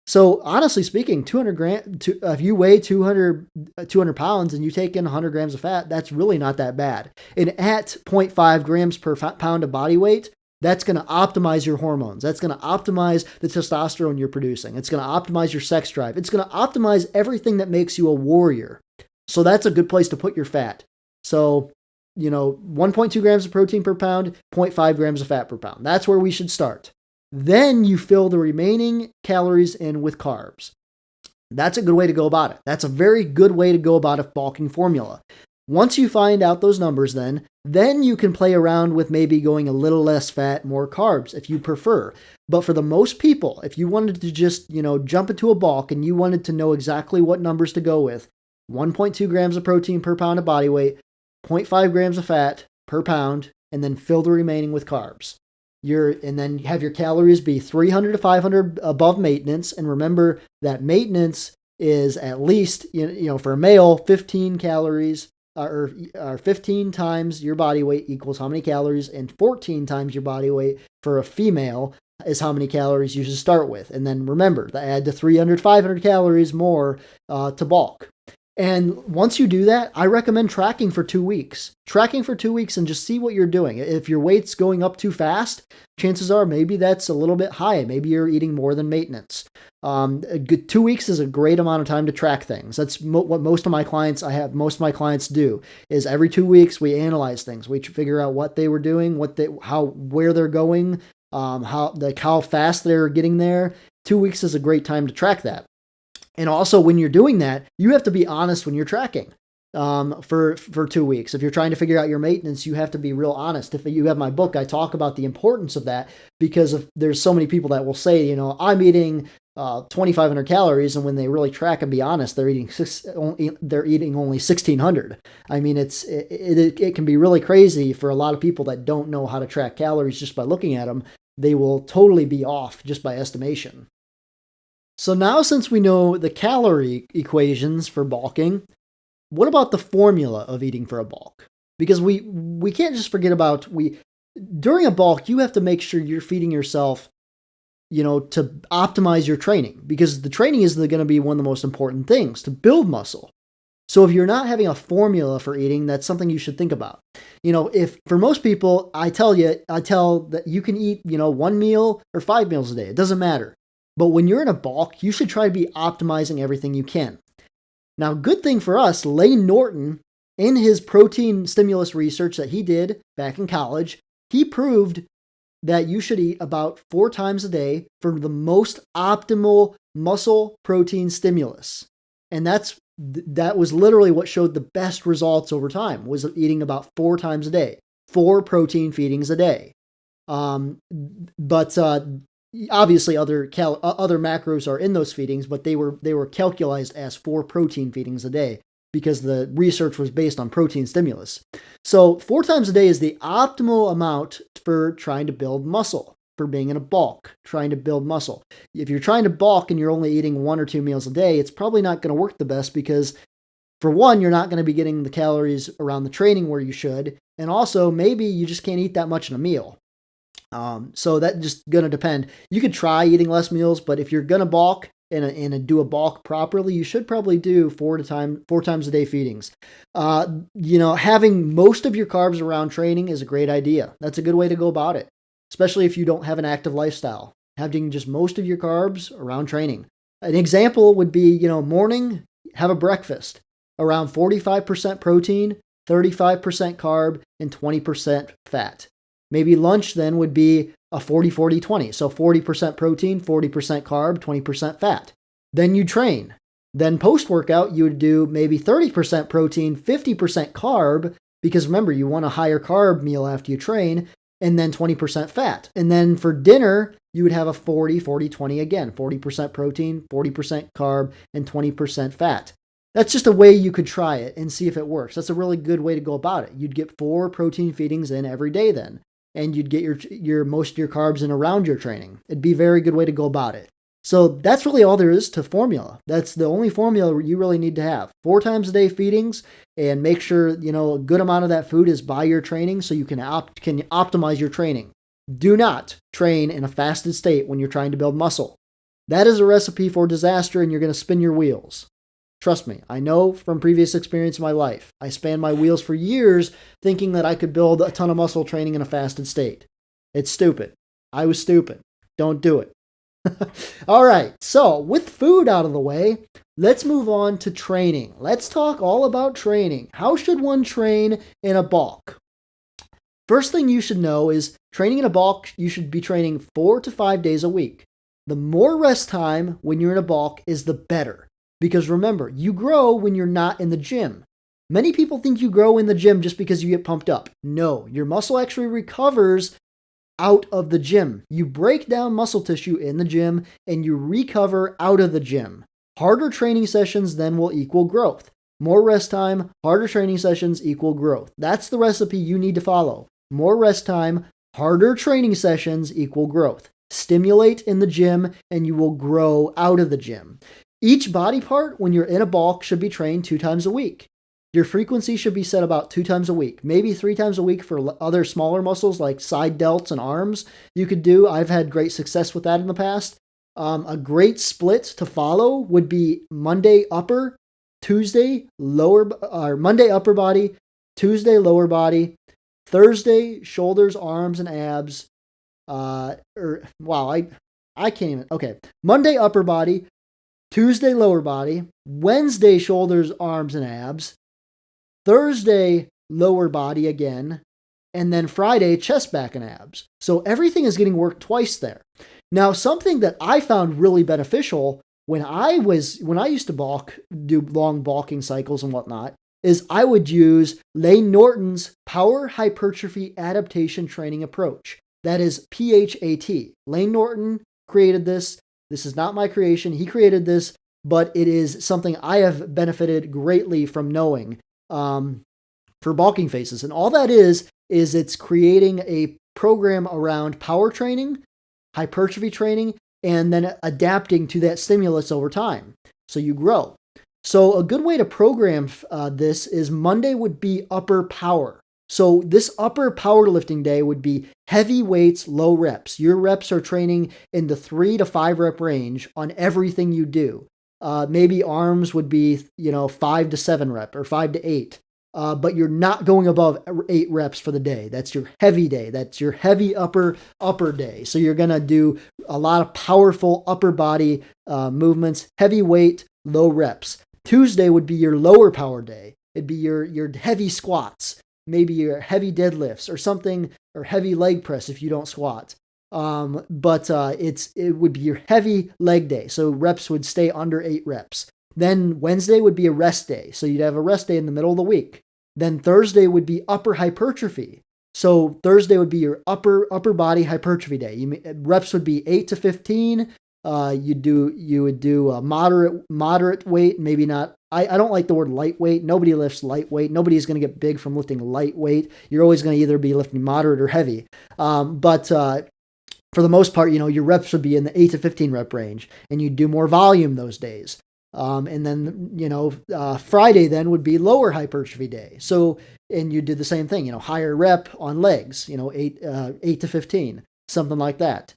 So honestly speaking, 200 if you weigh 200 pounds and you take in 100 grams of fat, that's really not that bad. And at 0.5 grams per pound of body weight, that's going to optimize your hormones. That's going to optimize the testosterone you're producing. It's going to optimize your sex drive. It's going to optimize everything that makes you a warrior. So that's a good place to put your fat. So, 1.2 grams of protein per pound, 0.5 grams of fat per pound. That's where we should start. Then you fill the remaining calories in with carbs. That's a good way to go about it. That's a very good way to go about a bulking formula. Once you find out those numbers, then you can play around with maybe going a little less fat, more carbs if you prefer. But for the most people, if you wanted to just, jump into a bulk and you wanted to know exactly what numbers to go with, 1.2 grams of protein per pound of body weight, 0.5 grams of fat per pound, and then fill the remaining with carbs. And then have your calories be 300 to 500 above maintenance. And remember that maintenance is at least, for a male, 15 calories or 15 times your body weight equals how many calories, and 14 times your body weight for a female is how many calories you should start with. And then remember to add the 300, 500 calories more to bulk. And once you do that, I recommend tracking for 2 weeks. Tracking for 2 weeks and just see what you're doing. If your weight's going up too fast, chances are maybe that's a little bit high. Maybe you're eating more than maintenance. 2 weeks is a great amount of time to track things. That's what most of my clients do is every 2 weeks we analyze things. We figure out what they were doing, where they're going, how fast they're getting there. 2 weeks is a great time to track that. And also when you're doing that, you have to be honest when you're tracking for 2 weeks. If you're trying to figure out your maintenance, you have to be real honest. If you have my book, I talk about the importance of that because there's so many people that will say, I'm eating 2,500 calories, and when they really track and be honest, they're eating only 1,600. I mean, it can be really crazy for a lot of people that don't know how to track calories just by looking at them. They will totally be off just by estimation. So now, since we know the calorie equations for bulking, what about the formula of eating for a bulk? Because we can't just forget about during a bulk, you have to make sure you're feeding yourself, to optimize your training, because the training is going to be one of the most important things to build muscle. So if you're not having a formula for eating, that's something you should think about. If for most people, I tell that you can eat, 1 meal or 5 meals a day. It doesn't matter. But when you're in a bulk, you should try to be optimizing everything you can. Now, good thing for us, Layne Norton, in his protein stimulus research that he did back in college, he proved that you should eat about 4 times a day for the most optimal muscle protein stimulus. And that was literally what showed the best results over time, was eating about 4 times a day, 4 protein feedings a day. Obviously, other macros are in those feedings, but they were calculated as 4 protein feedings a day because the research was based on protein stimulus. So 4 times a day is the optimal amount for trying to build muscle, for being in a bulk, trying to build muscle. If you're trying to bulk and you're only eating 1 or 2 meals a day, it's probably not going to work the best because, for one, you're not going to be getting the calories around the training where you should, and also maybe you just can't eat that much in a meal. So that's just going to depend. You could try eating less meals, but if you're going to bulk and do a bulk properly, you should probably do 4 times a day feedings. Having most of your carbs around training is a great idea. That's a good way to go about it, especially if you don't have an active lifestyle. Having just most of your carbs around training. An example would be, morning, have a breakfast around 45% protein, 35% carb, and 20% fat. Maybe lunch then would be a 40-40-20. So 40% protein, 40% carb, 20% fat. Then you train. Then post-workout, you would do maybe 30% protein, 50% carb, because remember, you want a higher carb meal after you train, and then 20% fat. And then for dinner, you would have a 40, 40, 20 again, 40% protein, 40% carb, and 20% fat. That's just a way you could try it and see if it works. That's a really good way to go about it. You'd get 4 protein feedings in every day then, and you'd get your most of your carbs in around your training. It'd be a very good way to go about it. So that's really all there is to formula. That's the only formula you really need to have. 4 times a day feedings, and make sure, a good amount of that food is by your training so you can optimize your training. Do not train in a fasted state when you're trying to build muscle. That is a recipe for disaster, and you're going to spin your wheels. Trust me, I know from previous experience in my life. I spanned my wheels for years thinking that I could build a ton of muscle training in a fasted state. It's stupid. I was stupid. Don't do it. All right, so with food out of the way, let's move on to training. Let's talk all about training. How should one train in a bulk? First thing you should know is training in a bulk, you should be training 4 to 5 days a week. The more rest time when you're in a bulk is the better. Because remember, you grow when you're not in the gym. Many people think you grow in the gym just because you get pumped up. No, your muscle actually recovers out of the gym. You break down muscle tissue in the gym and you recover out of the gym. Harder training sessions then will equal growth. More rest time, harder training sessions equal growth. That's the recipe you need to follow. More rest time, harder training sessions equal growth. Stimulate in the gym and you will grow out of the gym. Each body part, when you're in a bulk, should be trained 2 times a week. Your frequency should be set about 2 times a week, maybe 3 times a week for other smaller muscles like side delts and arms you could do. I've had great success with that in the past. A great split to follow would be Monday upper, Tuesday lower, or Monday upper body, Tuesday lower body, Thursday shoulders, arms, and abs. I can't even. Okay, Monday upper body, Tuesday lower body, Wednesday shoulders, arms, and abs, Thursday lower body again, and then Friday chest, back, and abs. So everything is getting worked twice there. Now, something that I found really beneficial when I used to bulk, do long bulking cycles and whatnot, is I would use Layne Norton's Power Hypertrophy Adaptation Training Approach. That is PHAT. Layne Norton created this. This is not my creation. He created this, but it is something I have benefited greatly from knowing for bulking phases. And all that is it's creating a program around power training, hypertrophy training, and then adapting to that stimulus over time. So you grow. So a good way to program this is Monday would be upper power. So this upper powerlifting day would be heavy weights, low reps. Your reps are training in the 3 to 5 rep range on everything you do. Maybe arms would be, 5 to 7 rep or 5 to 8. But you're not going above 8 reps for the day. That's your heavy day. That's your heavy upper day. So you're going to do a lot of powerful upper body movements, heavy weight, low reps. Tuesday would be your lower power day. It'd be your heavy squats, maybe your heavy deadlifts or something, or heavy leg press if you don't squat. But it would be your heavy leg day. So reps would stay under 8 reps. Then Wednesday would be a rest day. So you'd have a rest day in the middle of the week. Then Thursday would be upper hypertrophy. So Thursday would be your upper body hypertrophy day. Reps would be 8 to 15. You would do a moderate weight, maybe not. I don't like the word lightweight. Nobody lifts lightweight. Nobody's going to get big from lifting lightweight. You're always going to either be lifting moderate or heavy. But for the most part, your reps would be in the 8 to 15 rep range, and you do more volume those days. And then, Friday then would be lower hypertrophy day. So, and you did the same thing, higher rep on legs, 8 to 15, something like that.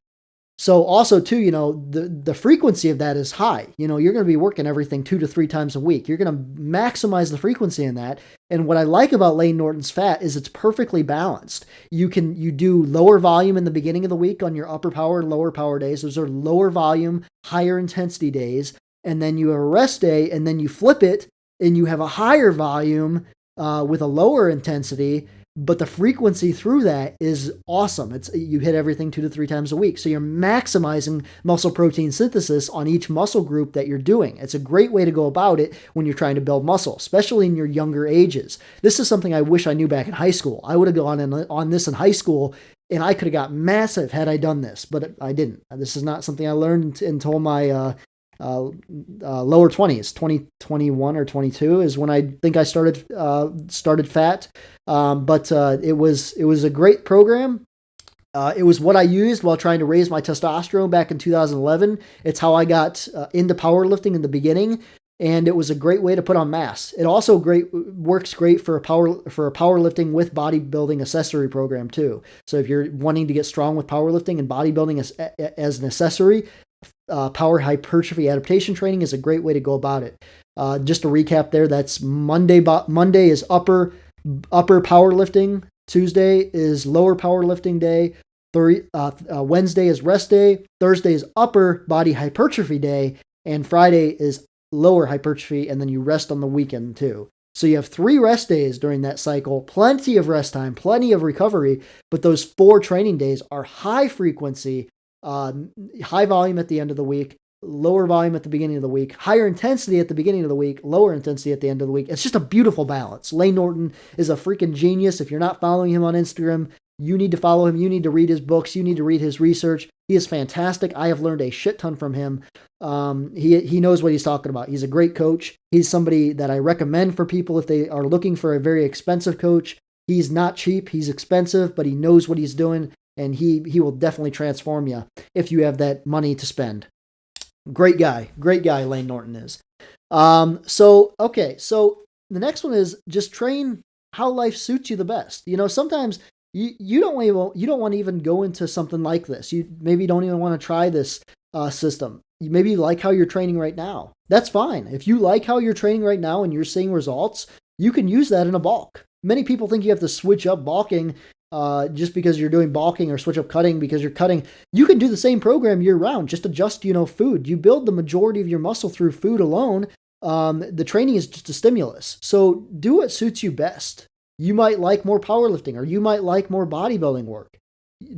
So also too, the frequency of that is high. You're going to be working everything 2 to 3 times a week. You're going to maximize the frequency in that. And what I like about Layne Norton's fat is it's perfectly balanced. You do lower volume in the beginning of the week on your upper power and lower power days. Those are lower volume, higher intensity days. And then you have a rest day, and then you flip it and you have a higher volume with a lower intensity but the frequency through that is awesome. You hit everything 2 to 3 times a week. So you're maximizing muscle protein synthesis on each muscle group that you're doing. It's a great way to go about it when you're trying to build muscle, especially in your younger ages. This is something I wish I knew back in high school. I would have gone on this in high school, and I could have got massive had I done this, but I didn't. This is not something I learned until my lower 20s. 2021 or 22 is when I think I started fat. But it was a great program. It was what I used while trying to raise my testosterone back in 2011. It's how I got into powerlifting in the beginning, and it was a great way to put on mass. It also works great for a powerlifting with bodybuilding accessory program too. So if you're wanting to get strong with powerlifting and bodybuilding as an accessory, power hypertrophy adaptation training is a great way to go about it. Just to recap there, that's Monday is upper powerlifting, Tuesday is lower powerlifting day, Wednesday is rest day, Thursday is upper body hypertrophy day, and Friday is lower hypertrophy, and then you rest on the weekend too. So you have 3 rest days during that cycle, plenty of rest time, plenty of recovery, but those 4 training days are high frequency, high volume at the end of the week, lower volume at the beginning of the week, higher intensity at the beginning of the week, lower intensity at the end of the week. It's just a beautiful balance. Layne Norton is a freaking genius. If you're not following him on Instagram, you need to follow him. You need to read his books. You need to read his research. He is fantastic. I have learned a shit ton from him. He knows what he's talking about. He's a great coach. He's somebody that I recommend for people if they are looking for a very expensive coach. He's not cheap. He's expensive, but he knows what he's doing, and he will definitely transform you if you have that money to spend. Great guy, Layne Norton is. So the next one is just train how life suits you the best. Sometimes you don't want to even go into something like this. You maybe don't even want to try this system. Maybe you like how you're training right now. That's fine. If you like how you're training right now and you're seeing results, you can use that in a bulk. Many people think you have to switch up bulking just because you're doing bulking, or switch up cutting because you're cutting. You can do the same program year round, just adjust, food. You build the majority of your muscle through food alone. The training is just a stimulus. So do what suits you best. You might like more powerlifting, or you might like more bodybuilding work.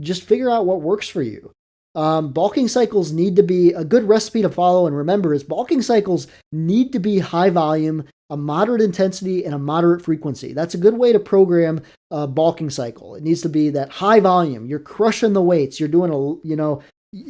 Just figure out what works for you. Bulking cycles need to be a good recipe to follow. And remember, is bulking cycles need to be high volume, a moderate intensity, and a moderate frequency. That's a good way to program a bulking cycle. It needs to be that high volume. You're crushing the weights. You're doing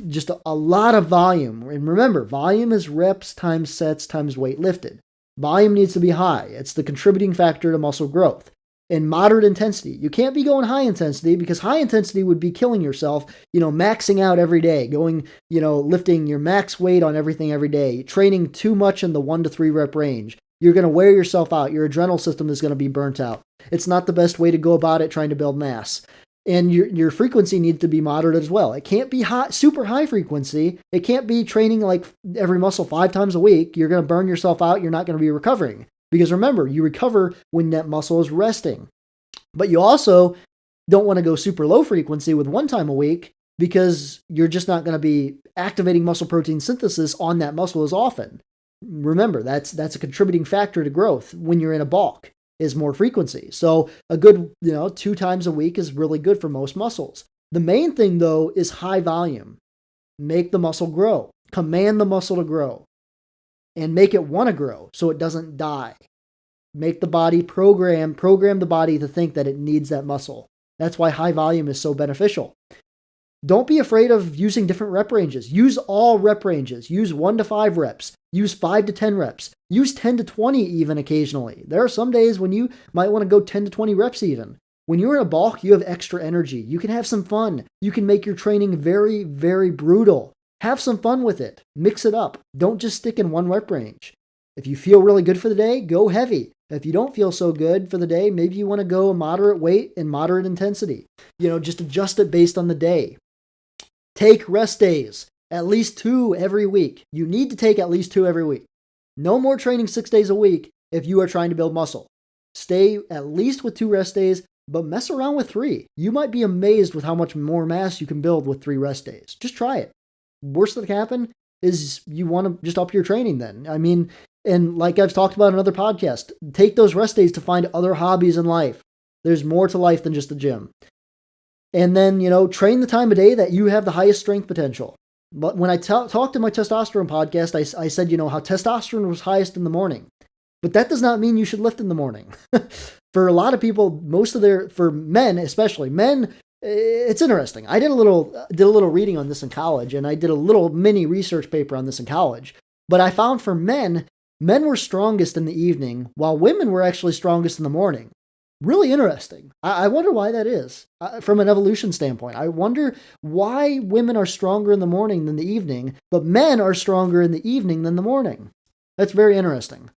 just a lot of volume. And remember, volume is reps times sets times weight lifted. Volume needs to be high. It's the contributing factor to muscle growth. And moderate intensity. You can't be going high intensity, because high intensity would be killing yourself, maxing out every day, going, lifting your max weight on everything every day, training too much in the 1 to 3 rep range. You're going to wear yourself out. Your adrenal system is going to be burnt out. It's not the best way to go about it trying to build mass. And your frequency needs to be moderate as well. It can't be super high frequency. It can't be training like every muscle 5 times a week. You're going to burn yourself out. You're not going to be recovering. Because remember, you recover when that muscle is resting. But you also don't want to go super low frequency with 1 time a week, because you're just not going to be activating muscle protein synthesis on that muscle as often. Remember, that's a contributing factor to growth when you're in a bulk, is more frequency. So a good 2 times a week is really good for most muscles. The main thing, though, is high volume. Make the muscle grow. Command the muscle to grow. And make it want to grow so it doesn't die. Make the body program the body to think that it needs that muscle. That's why high volume is so beneficial. Don't be afraid of using different rep ranges. Use all rep ranges. Use 1 to 5 reps. Use 5 to 10 reps. Use 10 to 20 even occasionally. There are some days when you might want to go 10 to 20 reps even. When you're in a bulk, you have extra energy. You can have some fun. You can make your training very, very brutal. Have some fun with it. Mix it up. Don't just stick in 1 rep range. If you feel really good for the day, go heavy. If you don't feel so good for the day, maybe you want to go a moderate weight and moderate intensity. Just adjust it based on the day. Take rest days, at least 2 every week. You need to take at least 2 every week. No more training 6 days a week if you are trying to build muscle. Stay at least with 2 rest days, but mess around with 3. You might be amazed with how much more mass you can build with 3 rest days. Just try it. Worst that can happen is you want to just up your training then. And like I've talked about in another podcast, take those rest days to find other hobbies in life. There's more to life than just the gym. And then, train the time of day that you have the highest strength potential. But when I talked to my testosterone podcast, I said, how testosterone was highest in the morning. But that does not mean you should lift in the morning. For a lot of people, for men especially, it's interesting. I did a little reading on this in college, and I did a little mini research paper on this in college. But I found for men were strongest in the evening, while women were actually strongest in the morning. Really interesting. I wonder why that is from an evolution standpoint. I wonder why women are stronger in the morning than the evening, but men are stronger in the evening than the morning. That's very interesting.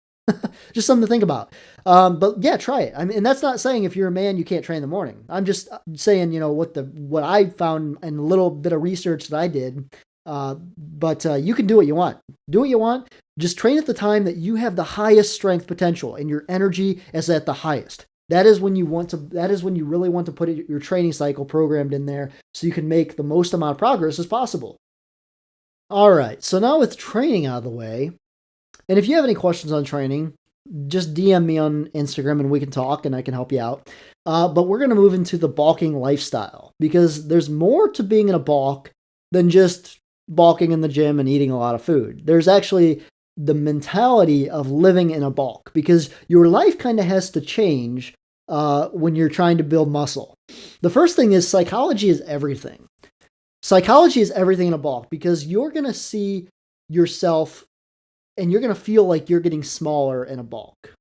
Just something to think about. But yeah, try it. I mean, and that's not saying if you're a man, you can't train in the morning. I'm just saying, what I found in a little bit of research that I did. But you can do what you want. Do what you want. Just train at the time that you have the highest strength potential and your energy is at the highest. That is when you really want to put your training cycle programmed in there so you can make the most amount of progress as possible. All right. So now with training out of the way, and if you have any questions on training, just DM me on Instagram and we can talk and I can help you out. But we're going to move into the bulking lifestyle because there's more to being in a bulk than just bulking in the gym and eating a lot of food. There's actually the mentality of living in a bulk because your life kind of has to change when you're trying to build muscle. The first thing is psychology is everything. Psychology is everything in a bulk because you're going to see yourself and you're going to feel like you're getting smaller in a bulk.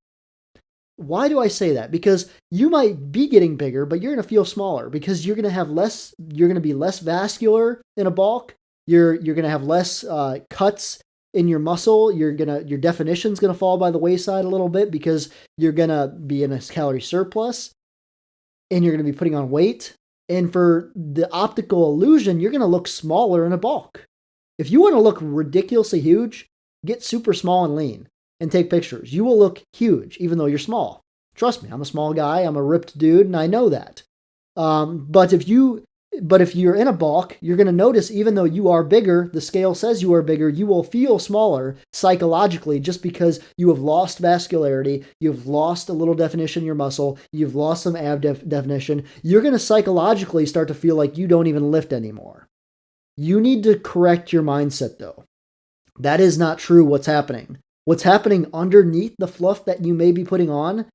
Why do I say that? Because you might be getting bigger, but you're going to feel smaller because you're going to be less vascular in a bulk. You're going to have less cuts in your muscle. Your definition's going to fall by the wayside a little bit because you're going to be in a calorie surplus and you're going to be putting on weight. And for the optical illusion, you're going to look smaller in a bulk. If you want to look ridiculously huge, get super small and lean and take pictures. You will look huge even though you're small. Trust me, I'm a small guy. I'm a ripped dude and I know that. But if you're in a bulk, you're going to notice even though you are bigger, the scale says you are bigger, you will feel smaller psychologically just because you have lost vascularity, you've lost a little definition in your muscle, you've lost some ab definition. You're going to psychologically start to feel like you don't even lift anymore. You need to correct your mindset though. That is not true what's happening. What's happening underneath the fluff that you may be putting on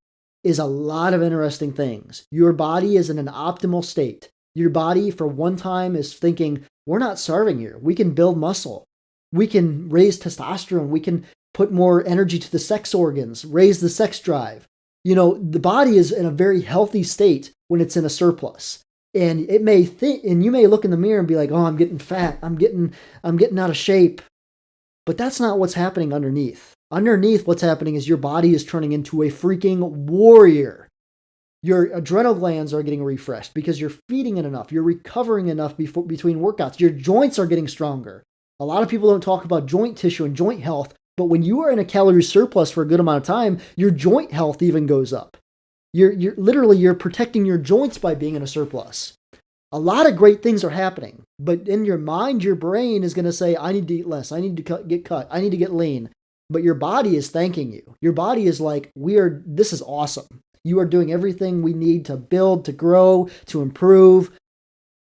is a lot of interesting things. Your body is in an optimal state. Your body, for one time, is thinking, we're not starving here. We can build muscle. We can raise testosterone. We can put more energy to the sex organs, raise the sex drive. The body is in a very healthy state when it's in a surplus. And it may think, and you may look in the mirror and be like, oh, I'm getting fat. I'm getting out of shape. But that's not what's happening underneath. Underneath, what's happening is your body is turning into a freaking warrior. Your adrenal glands are getting refreshed because you're feeding it enough. You're recovering enough between workouts. Your joints are getting stronger. A lot of people don't talk about joint tissue and joint health, but when you are in a calorie surplus for a good amount of time, your joint health even goes up. You're protecting your joints by being in a surplus. A lot of great things are happening, but in your mind, your brain is going to say, I need to eat less. I need to get cut. I need to get lean. But your body is thanking you. Your body is like, this is awesome. You are doing everything we need to build, to grow, to improve.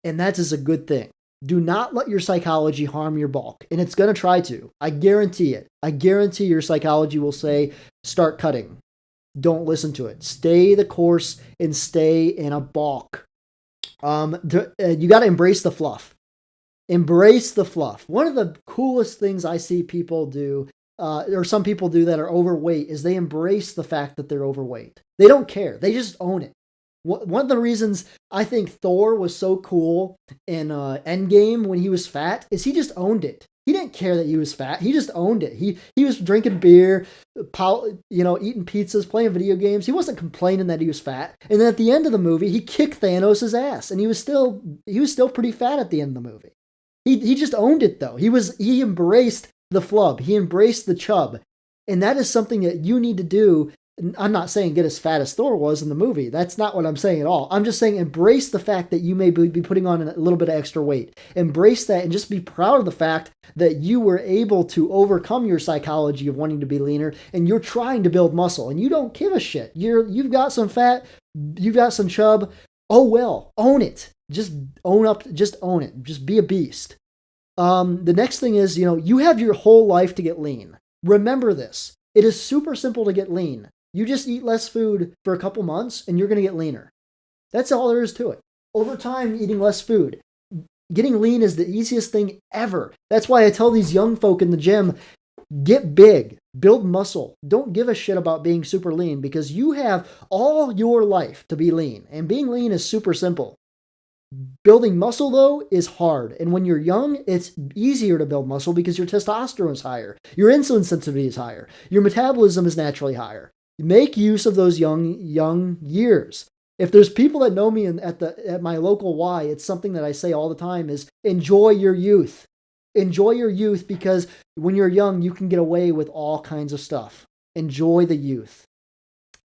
And that is a good thing. Do not let your psychology harm your bulk. And it's going to try to. I guarantee it. I guarantee your psychology will say, start cutting. Don't listen to it. Stay the course and stay in a bulk. You got to embrace the fluff. Embrace the fluff. One of the coolest things I see people do, or some people do that are overweight, is they embrace the fact that they're overweight. They don't care. They just own it. One of the reasons I think Thor was so cool in Endgame when he was fat is he just owned it. He didn't care that he was fat. He just owned it. He was drinking beer, eating pizzas, playing video games. He wasn't complaining that he was fat. And then at the end of the movie, he kicked Thanos' ass, and he was still pretty fat at the end of the movie. He just owned it though. He embraced the flub. He embraced the chub, and that is something that you need to do. I'm not saying get as fat as Thor was in the movie. That's not what I'm saying at all. I'm just saying embrace the fact that you may be putting on a little bit of extra weight. Embrace that and just be proud of the fact that you were able to overcome your psychology of wanting to be leaner and you're trying to build muscle and you don't give a shit. You've got some fat. You've got some chub. Oh well, own it. Just own up. Just own it. Just be a beast. The next thing is, you have your whole life to get lean. Remember this. It is super simple to get lean. You just eat less food for a couple months and you're going to get leaner. That's all there is to it. Over time, eating less food. Getting lean is the easiest thing ever. That's why I tell these young folk in the gym, get big, build muscle. Don't give a shit about being super lean because you have all your life to be lean. And being lean is super simple. Building muscle, though, is hard. And when you're young, it's easier to build muscle because your testosterone is higher. Your insulin sensitivity is higher. Your metabolism is naturally higher. Make use of those young years. If there's people that know me at my local Y, it's something that I say all the time is enjoy your youth. Enjoy your youth because when you're young, you can get away with all kinds of stuff. Enjoy the youth.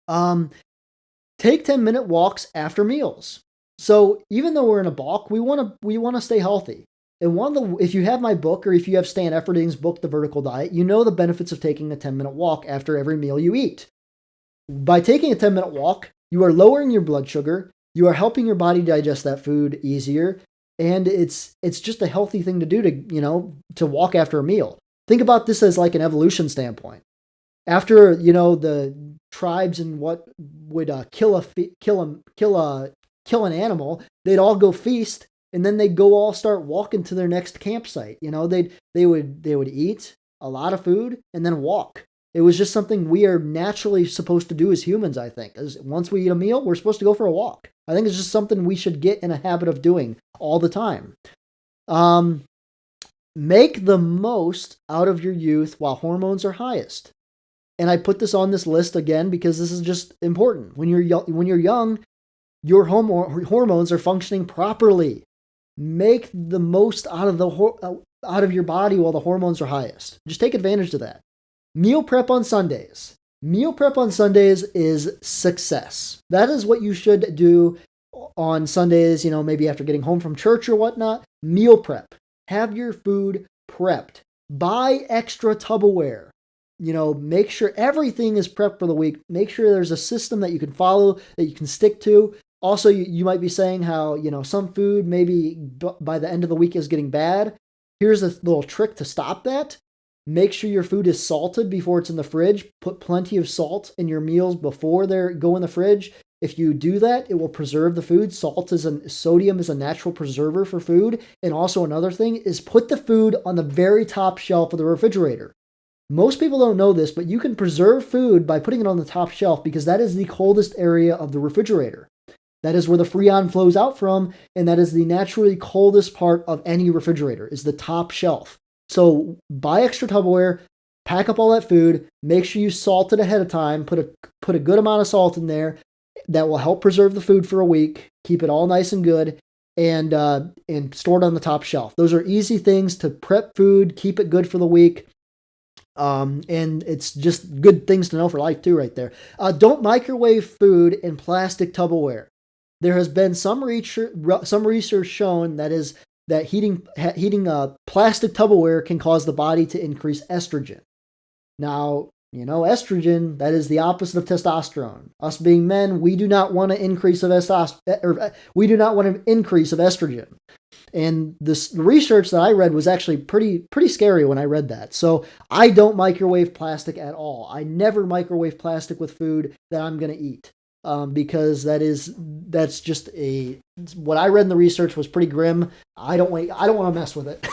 Take 10-minute walks after meals. So even though we're in a bulk, we want to stay healthy. And if you have my book or if you have Stan Efferding's book, The Vertical Diet, you know the benefits of taking a 10-minute walk after every meal you eat. By taking a 10-minute walk, you are lowering your blood sugar, you are helping your body digest that food easier, and it's just a healthy thing to do to walk after a meal. Think about this as like an evolution standpoint. After, the tribes and what would kill an animal, they'd all go feast, and then they'd go all start walking to their next campsite. They would eat a lot of food and then walk. It was just something we are naturally supposed to do as humans, I think. Once we eat a meal, we're supposed to go for a walk. I think it's just something we should get in a habit of doing all the time. Make the most out of your youth while hormones are highest. And I put this on this list again because this is just important. When you're young, your hormones are functioning properly. Make the most out of your body while the hormones are highest. Just take advantage of that. Meal prep on Sundays. Meal prep on Sundays is success. That is what you should do on Sundays, maybe after getting home from church or whatnot. Meal prep. Have your food prepped. Buy extra Tupperware. Make sure everything is prepped for the week. Make sure there's a system that you can follow, that you can stick to. Also, you might be saying how, some food maybe by the end of the week is getting bad. Here's a little trick to stop that. Make sure your food is salted before it's in the fridge. Put plenty of salt in your meals before they go in the fridge. If you do that, it will preserve the food. Sodium is a natural preserver for food. And also another thing is put the food on the very top shelf of the refrigerator. Most people don't know this, but you can preserve food by putting it on the top shelf because that is the coldest area of the refrigerator. That is where the Freon flows out from, and that is the naturally coldest part of any refrigerator, is the top shelf. So buy extra Tupperware, pack up all that food, make sure you salt it ahead of time, put a good amount of salt in there that will help preserve the food for a week, keep it all nice and good, and store it on the top shelf. Those are easy things to prep food, keep it good for the week. And it's just good things to know for life too right there. Don't microwave food in plastic Tupperware. There has been some research shown that heating plastic Tupperware can cause the body to increase estrogen. Now, estrogen, that is the opposite of testosterone. Us being men, we do not want an increase of estrogen. And the research that I read was actually pretty scary when I read that. So I don't microwave plastic at all. I never microwave plastic with food that I'm going to eat. Because that's just what I read in the research was pretty grim. I don't want to mess with it.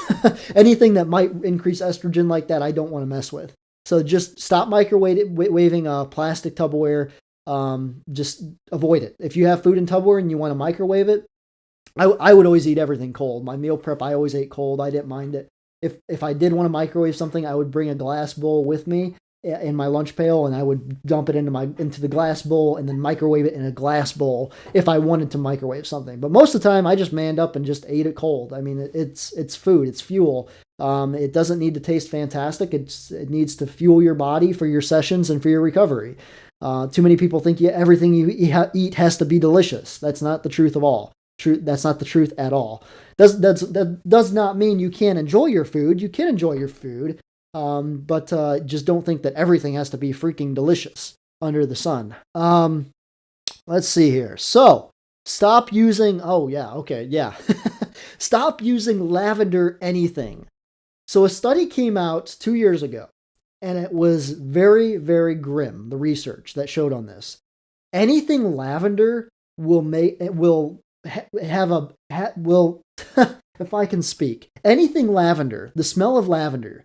Anything that might increase estrogen like that, I don't want to mess with. So just stop microwaving plastic Tupperware. Just avoid it. If you have food in Tupperware and you want to microwave it, I would always eat everything cold. My meal prep, I always ate cold. I didn't mind it. If I did want to microwave something, I would bring a glass bowl with me in my lunch pail, and I would dump it into the glass bowl and then microwave it in a glass bowl if I wanted to microwave something. But most of the time, I just manned up and just ate it cold. I mean, it's food, it's fuel. It doesn't need to taste fantastic. It needs to fuel your body for your sessions and for your recovery. Too many people think everything you eat has to be delicious. That's not the truth of all. That's not the truth at all. That does not mean you can't enjoy your food. You can enjoy your food. But just don't think that everything has to be freaking delicious under the sun. Let's see here. So, stop using, oh, yeah, okay, yeah. Stop using lavender anything. So, a study came out 2 years ago, and it was very, very grim, the research that showed on this. Anything lavender will make, it will have a, will, if I can speak, anything lavender, the smell of lavender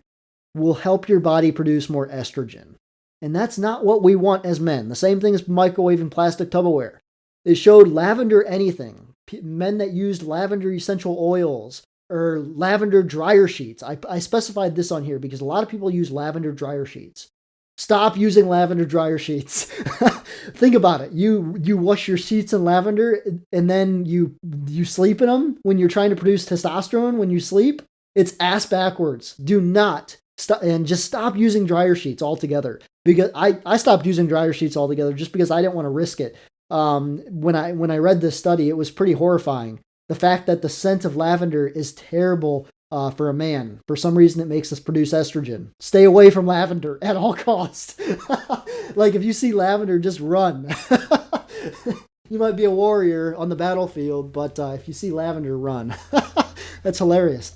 will help your body produce more estrogen. And that's not what we want as men. The same thing as microwaving plastic Tupperware. They showed lavender anything. Men that used lavender essential oils or lavender dryer sheets. I specified this on here because a lot of people use lavender dryer sheets. Stop using lavender dryer sheets. Think about it. You wash your sheets in lavender and then you sleep in them when you're trying to produce testosterone when you sleep. It's ass backwards. Do not stop, and just stop using dryer sheets altogether. Because I stopped using dryer sheets altogether just because I didn't want to risk it. When I read this study, it was pretty horrifying. The fact that the scent of lavender is terrible for a man. For some reason, it makes us produce estrogen. Stay away from lavender at all costs. Like if you see lavender, just run. You might be a warrior on the battlefield, but if you see lavender, run. That's hilarious.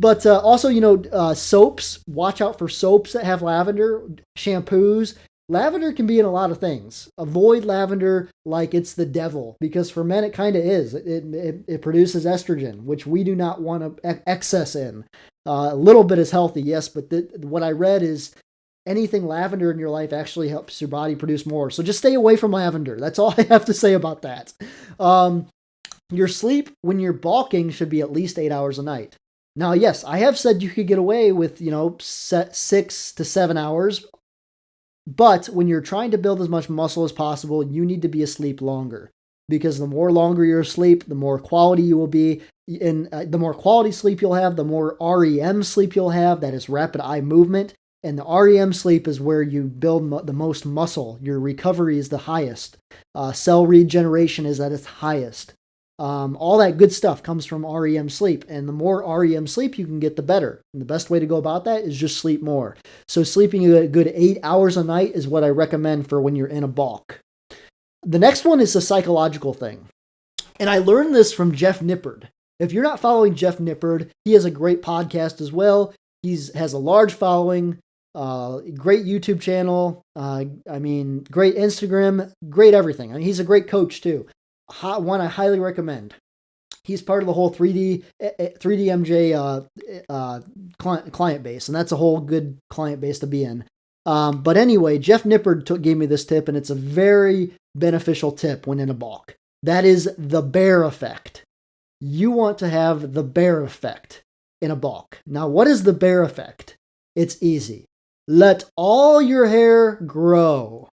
But also, soaps. Watch out for soaps that have lavender. Shampoos. Lavender can be in a lot of things. Avoid lavender like it's the devil, because for men it kind of is. It produces estrogen, which we do not want to excess in. A little bit is healthy, yes, but what I read is anything lavender in your life actually helps your body produce more. So just stay away from lavender. That's all I have to say about that. Your sleep when you're bulking should be at least 8 hours a night. Now, yes, I have said you could get away with, 6 to 7 hours. But when you're trying to build as much muscle as possible, you need to be asleep longer. Because the more longer you're asleep, the more quality you will be. And the more quality sleep you'll have, the more REM sleep you'll have. That is rapid eye movement. And the REM sleep is where you build the most muscle. Your recovery is the highest. Cell regeneration is at its highest. All that good stuff comes from REM sleep, and the more REM sleep you can get, the better. And the best way to go about that is just sleep more. So sleeping a good 8 hours a night is what I recommend for when you're in a bulk. The next one is a psychological thing. And I learned this from Jeff Nippard. If you're not following Jeff Nippard, he has a great podcast as well. He has a large following, great YouTube channel. Great Instagram, great everything. He's a great coach too. One I highly recommend. He's part of the whole 3DMJ client base, and that's a whole good client base to be in. But anyway, Jeff Nippard gave me this tip, and it's a very beneficial tip when in a bulk. That is the bear effect. You want to have the bear effect in a bulk. Now, what is the bear effect? It's easy. Let all your hair grow.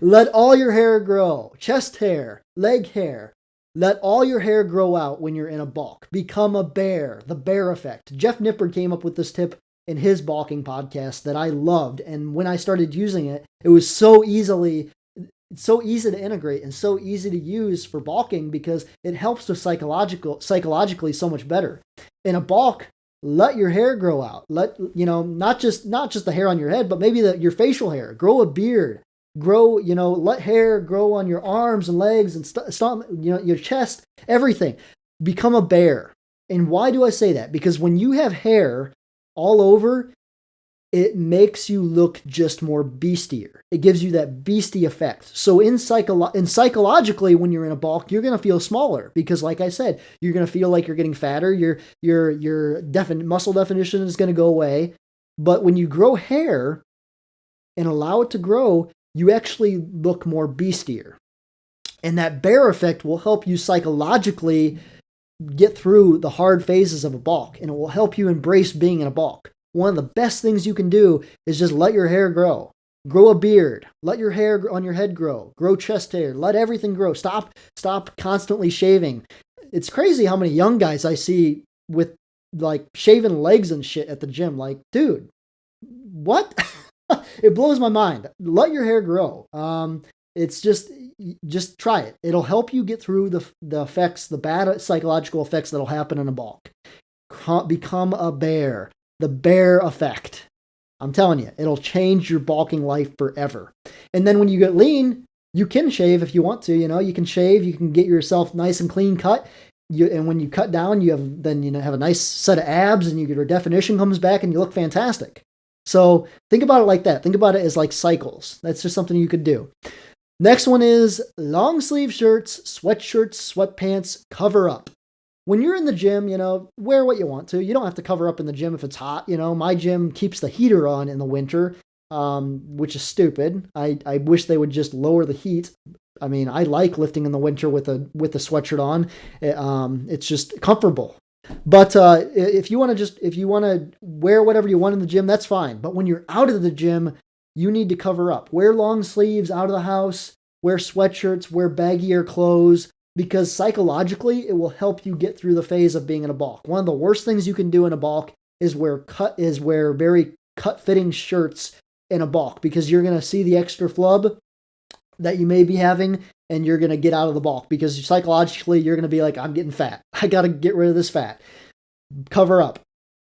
Let all your hair grow. Chest hair, leg hair. Let all your hair grow out when you're in a bulk. Become a bear. The bear effect. Jeff Nippard came up with this tip in his bulking podcast that I loved. And when I started using it, it was so easy to integrate and so easy to use for bulking because it helps with psychologically so much better. In a bulk, let your hair grow out. Not just the hair on your head, but maybe your facial hair. Grow a beard. Grow, let hair grow on your arms and legs and your chest, everything. Become a bear. And why do I say that? Because when you have hair all over, it makes you look just more beastier. It gives you that beastie effect. So psychologically, when you're in a bulk, you're going to feel smaller because, like I said, you're going to feel like you're getting fatter. Your muscle definition is going to go away. But when you grow hair and allow it to grow, you actually look more beastier. And that bear effect will help you psychologically get through the hard phases of a bulk, and it will help you embrace being in a bulk. One of the best things you can do is just let your hair grow. Grow a beard. Let your hair on your head grow. Grow chest hair. Let everything grow. Stop constantly shaving. It's crazy how many young guys I see with like shaven legs and shit at the gym. Like, dude, what? It blows my mind. Let your hair grow. It's just try it. It'll help you get through the effects, the bad psychological effects that'll happen in a bulk. Become a bear. The bear effect. I'm telling you, it'll change your bulking life forever. And then when you get lean, You can shave if you want to, you can shave, you can get yourself nice and clean cut. And when you cut down, you have a nice set of abs, and your definition comes back, and you look fantastic. So think about it like that. Think about it as like cycles. That's just something you could do. Next one is long sleeve shirts, sweatshirts, sweatpants, cover up. When you're in the gym, wear what you want to. You don't have to cover up in the gym if it's hot. My gym keeps the heater on in the winter, which is stupid. I wish they would just lower the heat. I mean, I like lifting in the winter with a sweatshirt on. It's just comfortable. But if you want to wear whatever you want in the gym, that's fine. But when you're out of the gym, you need to cover up. Wear long sleeves out of the house. Wear sweatshirts. Wear baggier clothes, because psychologically it will help you get through the phase of being in a bulk. One of the worst things you can do in a bulk is wear very cut-fitting shirts in a bulk, because you're going to see the extra flub that you may be having, and you're going to get out of the bulk, because psychologically you're going to be like, I'm getting fat. I got to get rid of this fat. Cover up.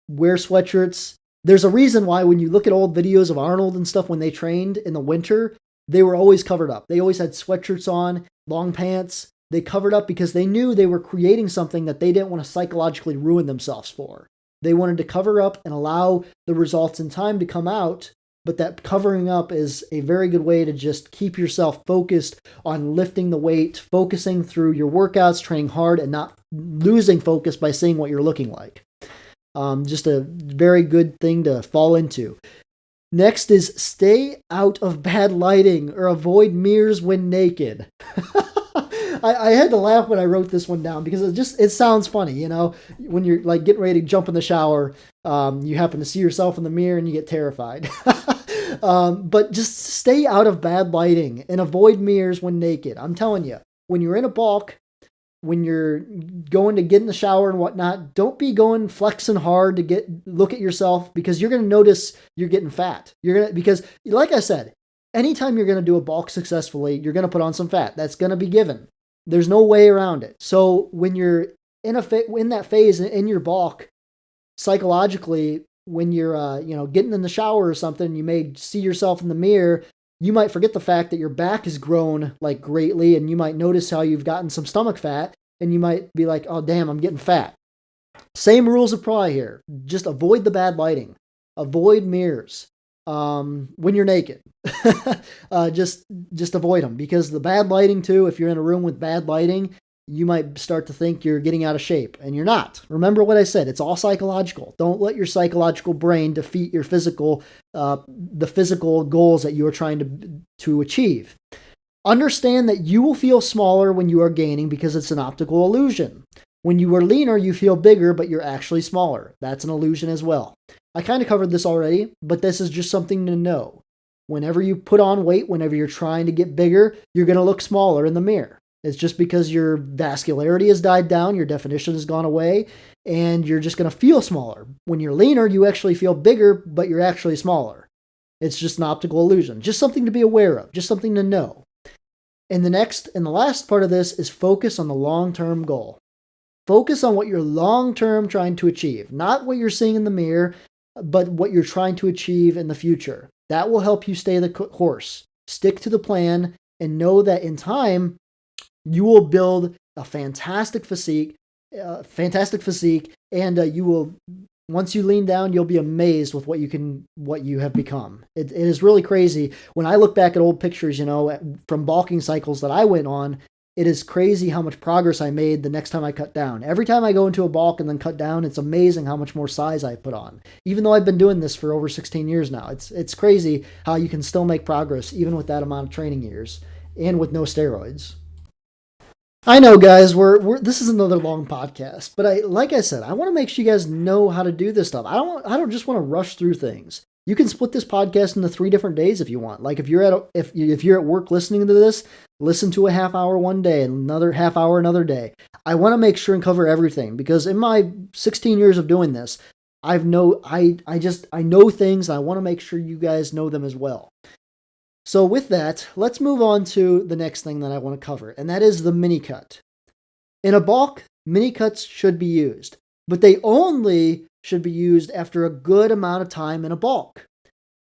Wear sweatshirts. There's a reason why when you look at old videos of Arnold and stuff, when they trained in the winter, they were always covered up. They always had sweatshirts on, long pants. They covered up because they knew they were creating something that they didn't want to psychologically ruin themselves for. They wanted to cover up and allow the results in time to come out, but that covering up is a very good way to just keep yourself focused on lifting the weight, focusing through your workouts, training hard, and not losing focus by seeing what you're looking like. Just a very good thing to fall into. Next is stay out of bad lighting or avoid mirrors when naked. I had to laugh when I wrote this one down, because it sounds funny, when you're like getting ready to jump in the shower, you happen to see yourself in the mirror and you get terrified. But just stay out of bad lighting and avoid mirrors when naked. I'm telling you, when you're in a bulk, when you're going to get in the shower and whatnot, don't be going flexing hard to look at yourself, because you're going to notice you're getting fat. Because like I said, anytime you're going to do a bulk successfully, you're going to put on some fat. That's going to be given. There's no way around it. So when you're in that phase in your bulk, psychologically, when you're getting in the shower or something, you may see yourself in the mirror. You might forget the fact that your back has grown like greatly, and you might notice how you've gotten some stomach fat, and you might be like, oh damn, I'm getting fat. Same rules apply here. Just avoid the bad lighting. Avoid mirrors when you're naked. Just avoid them, because the bad lighting too, if you're in a room with bad lighting, you might start to think you're getting out of shape, and you're not. Remember what I said, it's all psychological. Don't let your psychological brain defeat your the physical goals that you are trying to achieve. Understand that you will feel smaller when you are gaining, because it's an optical illusion. When you are leaner, you feel bigger, but you're actually smaller. That's an illusion as well. I kind of covered this already, but this is just something to know. Whenever you put on weight, whenever you're trying to get bigger, you're going to look smaller in the mirror. It's just because your vascularity has died down, your definition has gone away, and you're just going to feel smaller. When you're leaner, you actually feel bigger, but you're actually smaller. It's just an optical illusion. Just something to be aware of, just something to know. And the last part of this is focus on the long-term goal. Focus on what you're long-term trying to achieve, not what you're seeing in the mirror, but what you're trying to achieve in the future. That will help you stay the course. Stick to the plan, and know that in time, you will build a fantastic physique, and you will, once you lean down, you'll be amazed with what you have become. It is really crazy. When I look back at old pictures, from bulking cycles that I went on, it is crazy how much progress I made the next time I cut down. Every time I go into a bulk and then cut down, it's amazing how much more size I put on. Even though I've been doing this for over 16 years now, it's crazy how you can still make progress even with that amount of training years and with no steroids. I know, guys, this is another long podcast, but like I said, I want to make sure you guys know how to do this stuff. I don't just want to rush through things. You can split this podcast into 3 different days if you want. Like if you're at work listening to this, listen to a half hour one day and another half hour another day. I want to make sure and cover everything, because in my 16 years of doing this, I know things, and I want to make sure you guys know them as well. So with that, let's move on to the next thing that I want to cover, and that is the mini cut. In a bulk, mini cuts should be used, but they only should be used after a good amount of time in a bulk.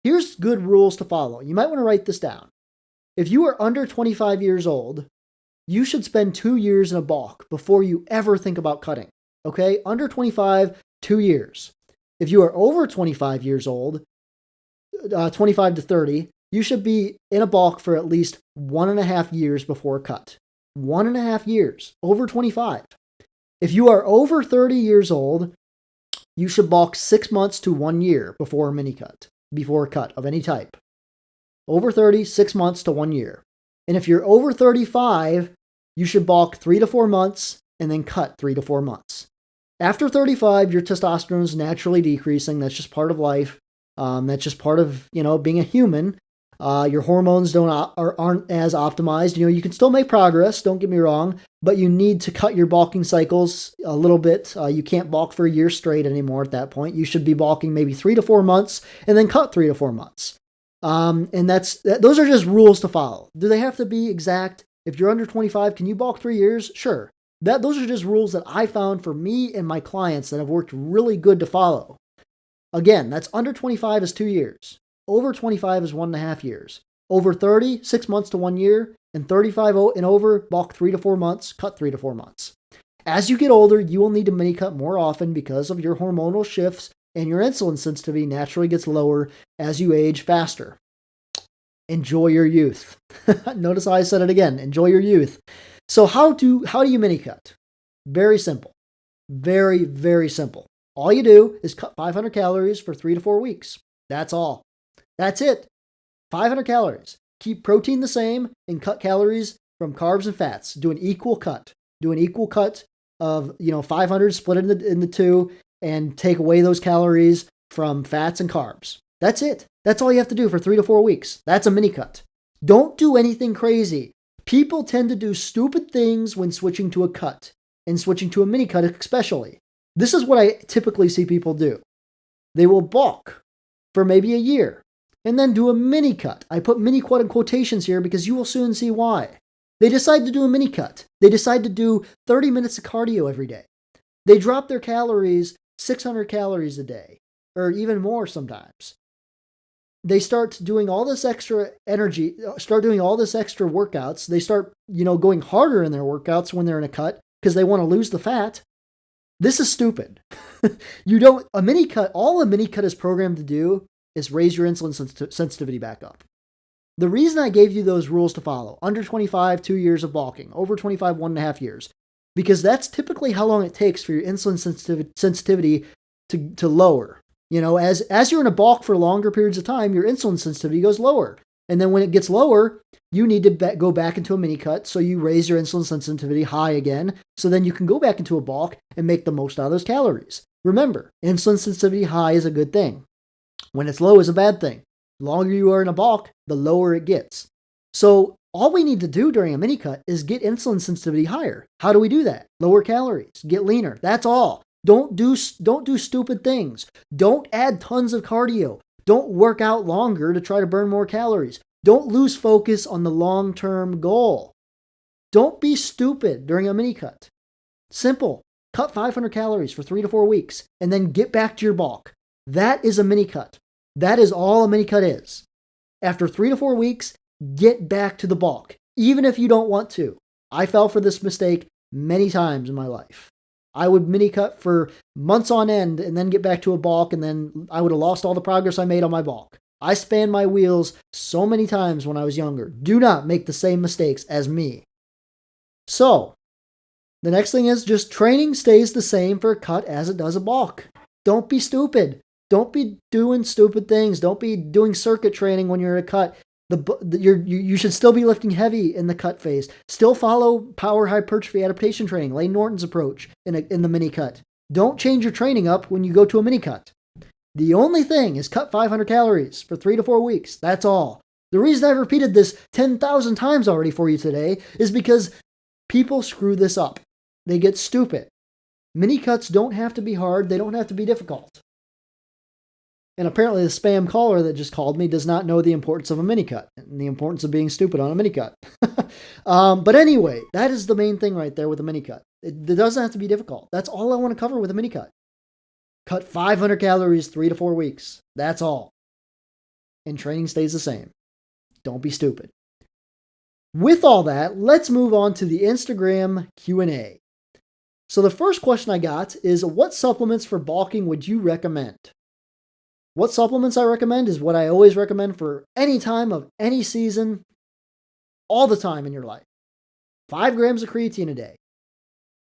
Here's good rules to follow. You might want to write this down. If you are under 25 years old, you should spend 2 years in a bulk before you ever think about cutting. Okay? Under 25, 2 years. If you are over 25 years old, 25 to 30, you should be in a bulk for at least 1.5 years before a cut. 1.5 years, over 25. If you are over 30 years old, you should bulk 6 months to 1 year before a mini cut, before a cut of any type. Over 30, 6 months to 1 year. And if you're over 35, you should bulk 3 to 4 months and then cut 3 to 4 months. After 35, your testosterone is naturally decreasing. That's just part of life. That's just part of, being a human. Your hormones aren't as optimized. You can still make progress, don't get me wrong, but you need to cut your bulking cycles a little bit. You can't bulk for a year straight anymore at that point. You should be bulking maybe 3 to 4 months and then cut 3 to 4 months. And those are just rules to follow. Do they have to be exact? If you're under 25, can you bulk 3 years? Sure. Those are just rules that I found for me and my clients that have worked really good to follow. Again, that's under 25 is 2 years. Over 25 is 1.5 years. Over 30, 6 months to 1 year. And 35 and over, bulk 3 to 4 months, cut 3 to 4 months. As you get older, you will need to mini cut more often because of your hormonal shifts, and your insulin sensitivity naturally gets lower as you age faster. Enjoy your youth. Notice how I said it again. Enjoy your youth. So how do you mini cut? Very simple. Very, very simple. All you do is cut 500 calories for 3 to 4 weeks. That's all. That's it. 500 calories. Keep protein the same and cut calories from carbs and fats. Do an equal cut. Do an equal cut of 500, split it into two, and take away those calories from fats and carbs. That's it. That's all you have to do for 3 to 4 weeks. That's a mini cut. Don't do anything crazy. People tend to do stupid things when switching to a cut, and switching to a mini cut especially. This is what I typically see people do. They will bulk for maybe a year and then do a mini cut. I put mini cut in quotations here because you will soon see why. They decide to do a mini cut. They decide to do 30 minutes of cardio every day. They drop their calories, 600 calories a day, or even more sometimes. They start doing all this extra energy, start doing all this extra workouts. They start, going harder in their workouts when they're in a cut because they want to lose the fat. This is stupid. A mini cut, all a mini cut is programmed to do is raise your insulin sensitivity back up. The reason I gave you those rules to follow, under 25, 2 years of bulking, over 25, 1.5 years, because that's typically how long it takes for your insulin sensitivity to lower. As you're in a bulk for longer periods of time, your insulin sensitivity goes lower. And then when it gets lower, you need to go back into a mini cut so you raise your insulin sensitivity high again, so then you can go back into a bulk and make the most out of those calories. Remember, insulin sensitivity high is a good thing. When it's low is a bad thing. The longer you are in a bulk, the lower it gets. So all we need to do during a mini cut is get insulin sensitivity higher. How do we do that? Lower calories, get leaner. That's all. Don't do stupid things. Don't add tons of cardio. Don't work out longer to try to burn more calories. Don't lose focus on the long-term goal. Don't be stupid during a mini cut. Simple. Cut 500 calories for 3 to 4 weeks and then get back to your bulk. That is a mini cut. That is all a mini cut is. After 3 to 4 weeks, get back to the bulk, even if you don't want to. I fell for this mistake many times in my life. I would mini cut for months on end and then get back to a bulk, and then I would have lost all the progress I made on my bulk. I spanned my wheels so many times when I was younger. Do not make the same mistakes as me. So, the next thing is just training stays the same for a cut as it does a bulk. Don't be stupid. Don't be doing stupid things. Don't be doing circuit training when you're in a cut. You should still be lifting heavy in the cut phase. Still follow power hypertrophy adaptation training, Layne Norton's approach in the mini cut. Don't change your training up when you go to a mini cut. The only thing is cut 500 calories for 3 to 4 weeks. That's all. The reason I've repeated this 10,000 times already for you today is because people screw this up. They get stupid. Mini cuts don't have to be hard. They don't have to be difficult. And apparently the spam caller that just called me does not know the importance of a mini cut and the importance of being stupid on a mini cut. But anyway, that is the main thing right there with a mini cut. It doesn't have to be difficult. That's all I want to cover with a mini cut. Cut 500 calories 3 to 4 weeks. That's all. And training stays the same. Don't be stupid. With all that, let's move on to the Instagram Q&A. So the first question I got is, what supplements for bulking would you recommend? What supplements I recommend is what I always recommend for any time of any season, all the time in your life. 5 grams of creatine a day,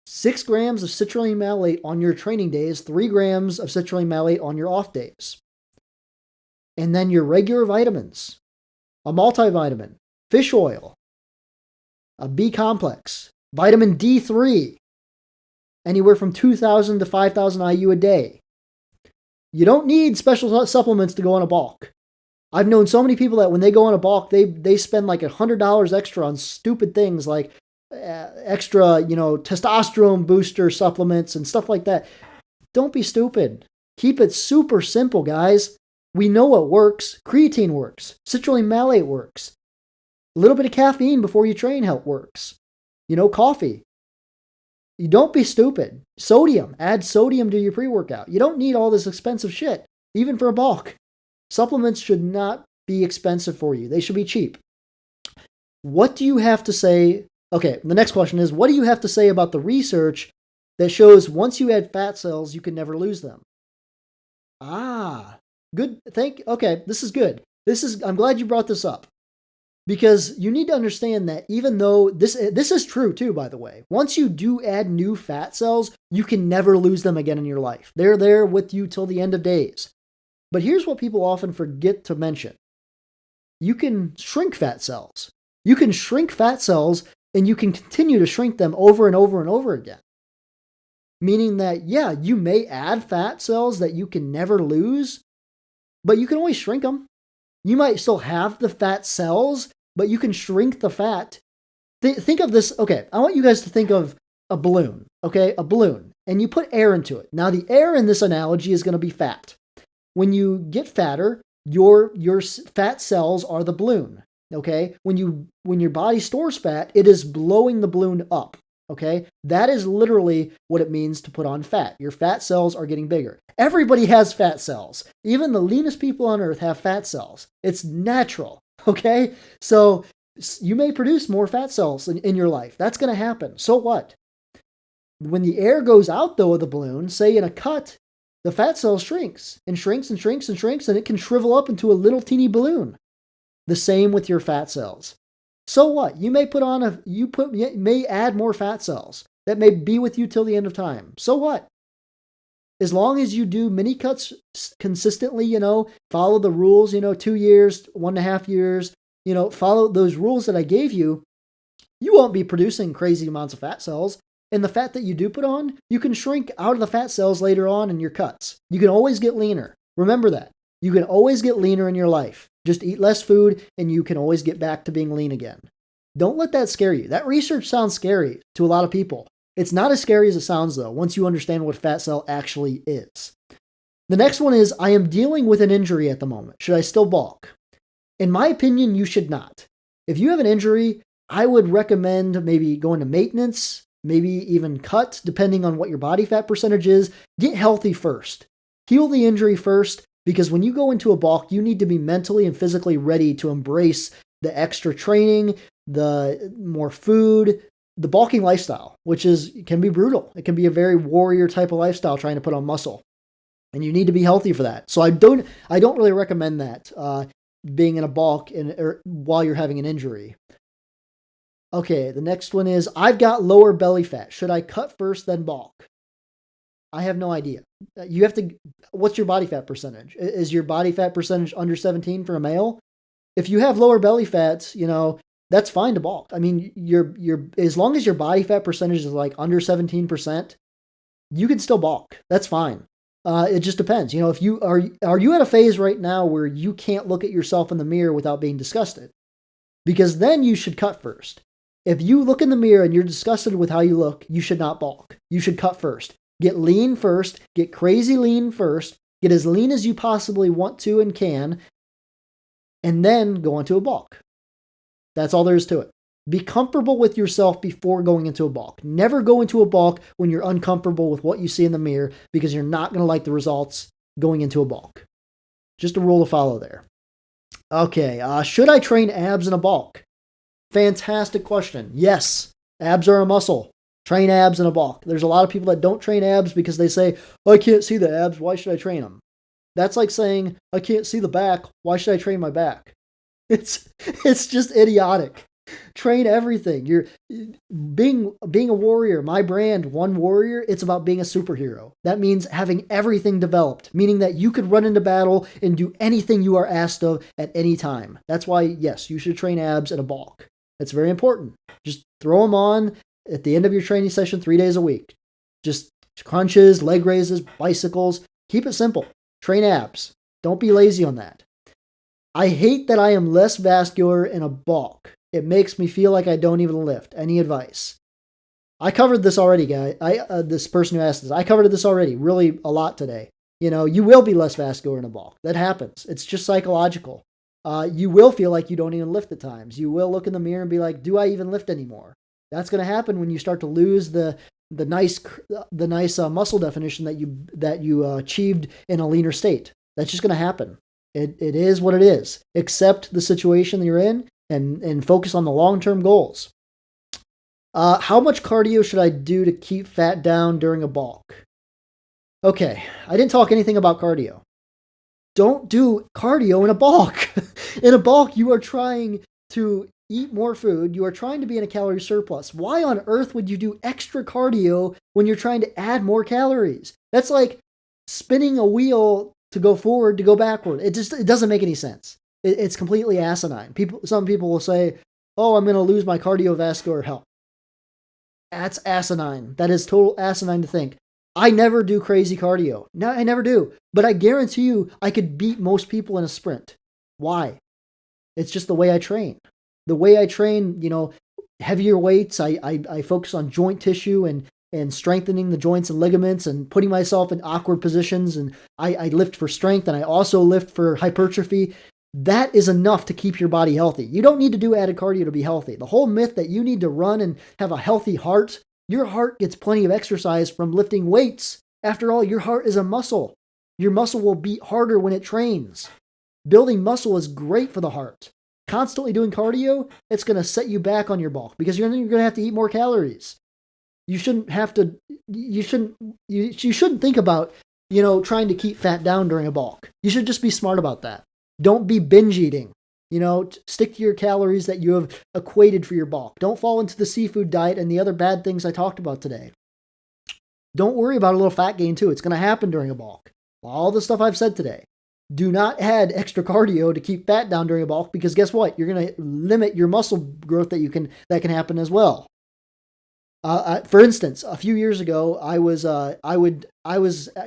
6 grams of citrulline malate on your training days, 3 grams of citrulline malate on your off days. And then your regular vitamins, a multivitamin, fish oil, a B complex, vitamin D3, anywhere from 2,000 to 5,000 IU a day. You don't need special supplements to go on a bulk. I've known so many people that when they go on a bulk, they spend like $100 extra on stupid things like extra, testosterone booster supplements and stuff like that. Don't be stupid. Keep it super simple, guys. We know what works. Creatine works. Citrulline malate works. A little bit of caffeine before you train works. Coffee. You don't be stupid. Sodium. Add sodium to your pre-workout. You don't need all this expensive shit, even for a bulk. Supplements should not be expensive for you. They should be cheap. What do you have to say? Okay, the next question is, what do you have to say about the research that shows once you add fat cells, you can never lose them? Good. Okay, this is good. I'm glad you brought this up. Because you need to understand that even though this is true too, by the way, once you do add new fat cells, you can never lose them again in your life. They're there with you till the end of days. But here's what people often forget to mention. You can shrink fat cells. You can shrink fat cells and you can continue to shrink them over and over and over again. Meaning that, yeah, you may add fat cells that you can never lose, but you can always shrink them. You might still have the fat cells, but you can shrink the fat. Think of this. Okay, I want you guys to think of a balloon. Okay, a balloon. And you put air into it. Now, the air in this analogy is going to be fat. When you get fatter, your fat cells are the balloon. Okay, when your body stores fat, it is blowing the balloon up. Okay, that is literally what it means to put on fat. Your fat cells are getting bigger. Everybody has fat cells. Even the leanest people on earth have fat cells. It's natural. Okay, so you may produce more fat cells in your life. That's going to happen. So what? When the air goes out, though, of the balloon, say in a cut, the fat cell shrinks and shrinks and shrinks and shrinks, and it can shrivel up into a little teeny balloon. The same with your fat cells. So what? You may may add more fat cells that may be with you till the end of time. So what? As long as you do mini cuts consistently, follow the rules, 2 years, 1.5 years, follow those rules that I gave you, you won't be producing crazy amounts of fat cells. And the fat that you do put on, you can shrink out of the fat cells later on in your cuts. You can always get leaner. Remember that. You can always get leaner in your life. Just eat less food and you can always get back to being lean again. Don't let that scare you. That research sounds scary to a lot of people. It's not as scary as it sounds, though, once you understand what fat cell actually is. The next one is, I am dealing with an injury at the moment. Should I still bulk? In my opinion, you should not. If you have an injury, I would recommend maybe going to maintenance, maybe even cut, depending on what your body fat percentage is. Get healthy first. Heal the injury first, because when you go into a bulk, you need to be mentally and physically ready to embrace the extra training, the more food, the bulking lifestyle, which can be brutal. It can be a very warrior type of lifestyle trying to put on muscle. And you need to be healthy for that. So I don't really recommend that, being in a bulk while you're having an injury. Okay, the next one is, I've got lower belly fat. Should I cut first, then bulk? I have no idea. What's your body fat percentage? Is your body fat percentage under 17 for a male? If you have lower belly fats, that's fine to bulk. I mean, as long as your body fat percentage is like under 17%, you can still bulk. That's fine. It just depends. If you are you at a phase right now where you can't look at yourself in the mirror without being disgusted? Because then you should cut first. If you look in the mirror and you're disgusted with how you look, you should not bulk. You should cut first. Get lean first. Get crazy lean first. Get as lean as you possibly want to and can, and then go into a bulk. That's all there is to it. Be comfortable with yourself before going into a bulk. Never go into a bulk when you're uncomfortable with what you see in the mirror, because you're not going to like the results going into a bulk. Just a rule to follow there. Okay, should I train abs in a bulk? Fantastic question. Yes, abs are a muscle. Train abs in a bulk. There's a lot of people that don't train abs because they say, oh, I can't see the abs. Why should I train them? That's like saying, I can't see the back. Why should I train my back? It's just idiotic. Train everything. You're being a warrior. My brand, One Warrior, it's about being a superhero. That means having everything developed, meaning that you could run into battle and do anything you are asked of at any time. That's why, yes, you should train abs in a bulk. That's very important. Just throw them on at the end of your training session 3 days a week. Just crunches, leg raises, bicycles. Keep it simple. Train abs. Don't be lazy on that. I hate that I am less vascular in a bulk. It makes me feel like I don't even lift. Any advice? I covered this already, guy. This person who asked this, I covered this already, really a lot today. You will be less vascular in a bulk. That happens. It's just psychological. You will feel like you don't even lift at times. You will look in the mirror and be like, do I even lift anymore? That's going to happen when you start to lose the nice muscle definition that you achieved in a leaner state. That's just going to happen. It is what it is. Accept the situation that you're in and focus on the long-term goals. How much cardio should I do to keep fat down during a bulk? Okay, I didn't talk anything about cardio. Don't do cardio in a bulk. In a bulk, you are trying to eat more food. You are trying to be in a calorie surplus. Why on earth would you do extra cardio when you're trying to add more calories? That's like spinning a wheel to go forward, to go backward. It doesn't make any sense. It's completely asinine. Some people will say, oh, I'm going to lose my cardiovascular health. That's asinine. That is total asinine to think. I never do crazy cardio. No, I never do. But I guarantee you, I could beat most people in a sprint. Why? It's just the way I train. The way I train, heavier weights, I focus on joint tissue and strengthening the joints and ligaments and putting myself in awkward positions. And I lift for strength and I also lift for hypertrophy. That is enough to keep your body healthy. You don't need to do added cardio to be healthy. The whole myth that you need to run and have a healthy heart, your heart gets plenty of exercise from lifting weights. After all, your heart is a muscle. Your muscle will beat harder when it trains. Building muscle is great for the heart. Constantly doing cardio, it's going to set you back on your bulk because you're going to have to eat more calories. You shouldn't think about, trying to keep fat down during a bulk. You should just be smart about that. Don't be binge eating. Stick to your calories that you have equated for your bulk. Don't fall into the seafood diet and the other bad things I talked about today. Don't worry about a little fat gain too. It's going to happen during a bulk. All the stuff I've said today. Do not add extra cardio to keep fat down during a bulk because guess what? You're going to limit your muscle growth that can happen as well. For instance, a few years ago, I was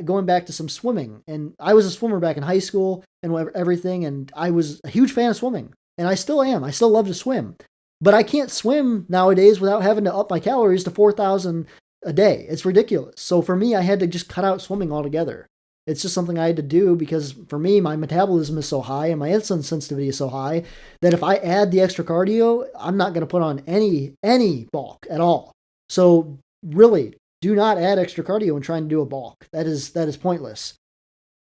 going back to some swimming, and I was a swimmer back in high school and everything, and I was a huge fan of swimming, and I still am. I still love to swim, but I can't swim nowadays without having to up my calories to 4,000 a day. It's ridiculous. So for me, I had to just cut out swimming altogether. It's just something I had to do because for me, my metabolism is so high and my insulin sensitivity is so high that if I add the extra cardio, I'm not going to put on any bulk at all. So really, do not add extra cardio when trying to do a bulk. That is pointless.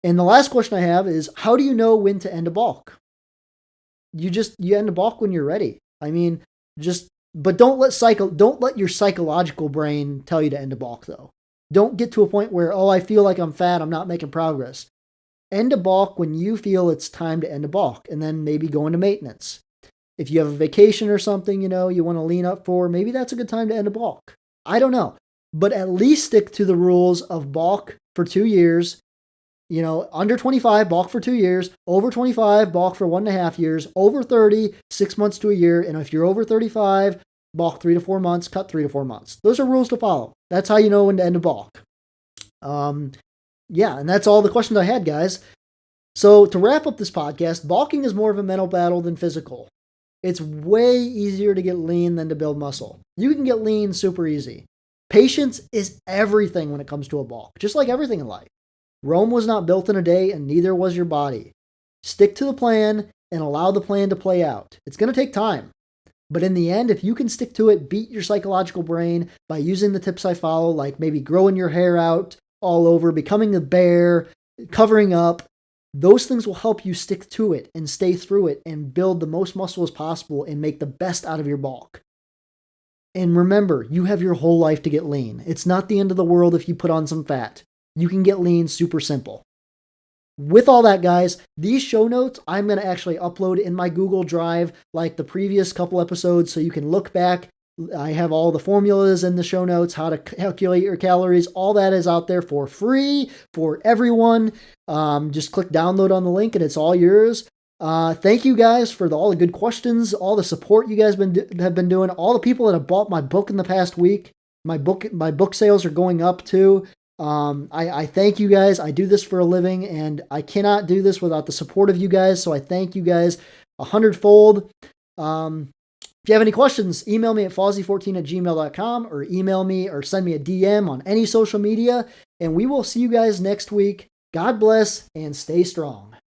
And the last question I have is, how do you know when to end a bulk? You end a bulk when you're ready. But don't let your psychological brain tell you to end a bulk though. Don't get to a point where, I feel like I'm fat, I'm not making progress. End a bulk when you feel it's time to end a bulk, and then maybe go into maintenance. If you have a vacation or something, you want to lean up for, maybe that's a good time to end a bulk. I don't know. But at least stick to the rules of bulk for 2 years. Under 25, bulk for 2 years. Over 25, bulk for 1.5 years. Over 30, 6 months to a year. And if you're over 35, bulk 3 to 4 months, cut 3 to 4 months. Those are rules to follow. That's how you know when to end a bulk. And that's all the questions I had, guys. So to wrap up this podcast, bulking is more of a mental battle than physical. It's way easier to get lean than to build muscle. You can get lean super easy. Patience is everything when it comes to a bulk, just like everything in life. Rome was not built in a day, and neither was your body. Stick to the plan and allow the plan to play out. It's going to take time. But in the end, if you can stick to it, beat your psychological brain by using the tips I follow, like maybe growing your hair out all over, becoming a bear, covering up, Those things will help you stick to it and stay through it and build the most muscle as possible and make the best out of your bulk. And remember, you have your whole life to get lean. It's not the end of the world if you put on some fat. You can get lean super simple. With all that, guys, these show notes I'm going to actually upload in my Google Drive like the previous couple episodes so you can look back. I have all the formulas in the show notes, how to calculate your calories. All that is out there for free for everyone. Just click download on the link and it's all yours. Thank you guys for all the good questions, all the support you guys have been doing, all the people that have bought my book in the past week. My book sales are going up too. I thank you guys. I do this for a living and I cannot do this without the support of you guys. So I thank you guys 100-fold. If you have any questions, email me at fozzy14@gmail.com or email me or send me a DM on any social media. And we will see you guys next week. God bless and stay strong.